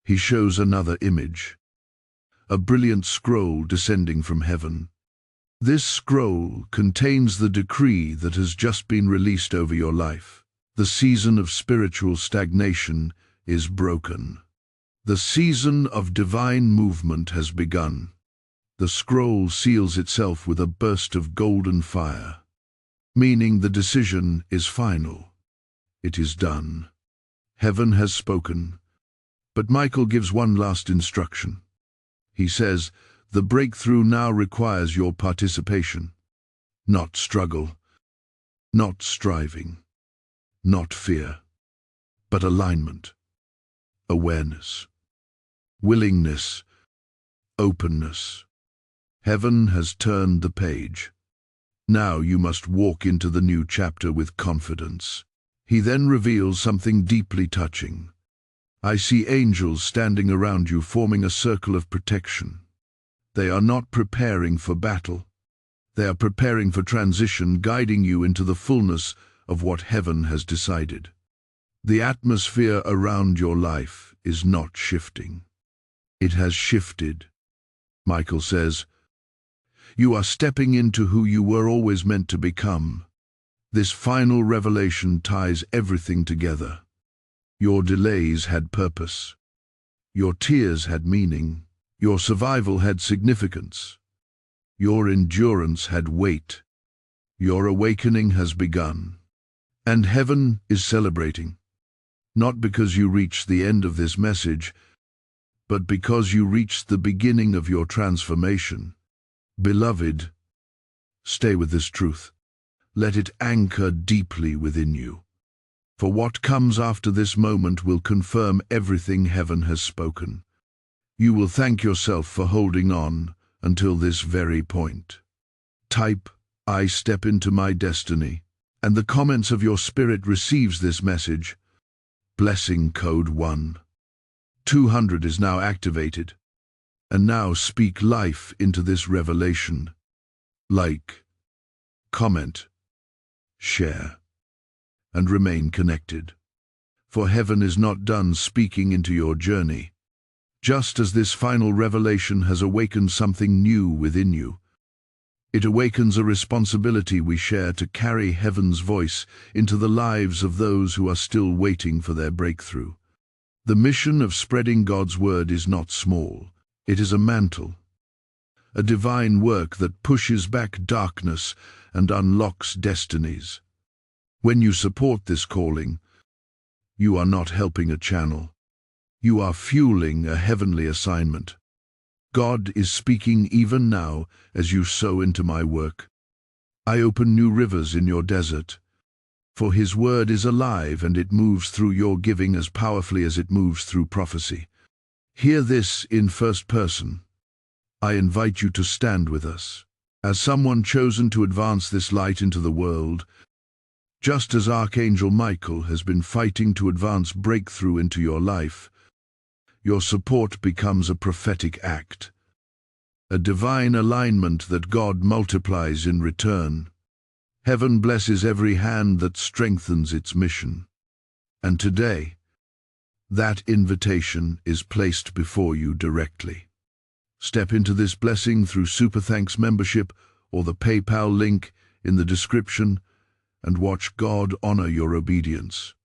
He shows another image, a brilliant scroll descending from heaven. This scroll contains the decree that has just been released over your life. The season of spiritual stagnation is broken. The season of divine movement has begun. The scroll seals itself with a burst of golden fire, meaning the decision is final. It is done. Heaven has spoken, but Michael gives one last instruction. He says, the breakthrough now requires your participation, not struggle, not striving, not fear, but alignment, awareness, willingness, openness. Heaven has turned the page. Now you must walk into the new chapter with confidence. He then reveals something deeply touching. I see angels standing around you, forming a circle of protection. They are not preparing for battle. They are preparing for transition, guiding you into the fullness of what heaven has decided. The atmosphere around your life is not shifting. It has shifted. Michael says, you are stepping into who you were always meant to become. This final revelation ties everything together. Your delays had purpose. Your tears had meaning. Your survival had significance. Your endurance had weight. Your awakening has begun. And heaven is celebrating. Not because you reached the end of this message, but because you reached the beginning of your transformation. Beloved, stay with this truth. Let it anchor deeply within you. For what comes after this moment will confirm everything heaven has spoken. You will thank yourself for holding on until this very point. Type, I step into my destiny, and the comments of your spirit receives this message. Blessing code 1. 200 is now activated. And now speak life into this revelation. Like, comment, share, and remain connected. For heaven is not done speaking into your journey. Just as this final revelation has awakened something new within you, it awakens a responsibility we share to carry heaven's voice into the lives of those who are still waiting for their breakthrough. The mission of spreading God's word is not small. It is a mantle, a divine work that pushes back darkness and unlocks destinies. When you support this calling, you are not helping a channel. You are fueling a heavenly assignment. God is speaking even now as you sow into my work. I open new rivers in your desert, for His word is alive and it moves through your giving as powerfully as it moves through prophecy. Hear this in first person. I invite you to stand with us, as someone chosen to advance this light into the world, just as Archangel Michael has been fighting to advance breakthrough into your life. Your support becomes a prophetic act, a divine alignment that God multiplies in return. Heaven blesses every hand that strengthens its mission. And today, that invitation is placed before you directly. Step into this blessing through Super Thanks membership or the PayPal link in the description and watch God honor your obedience.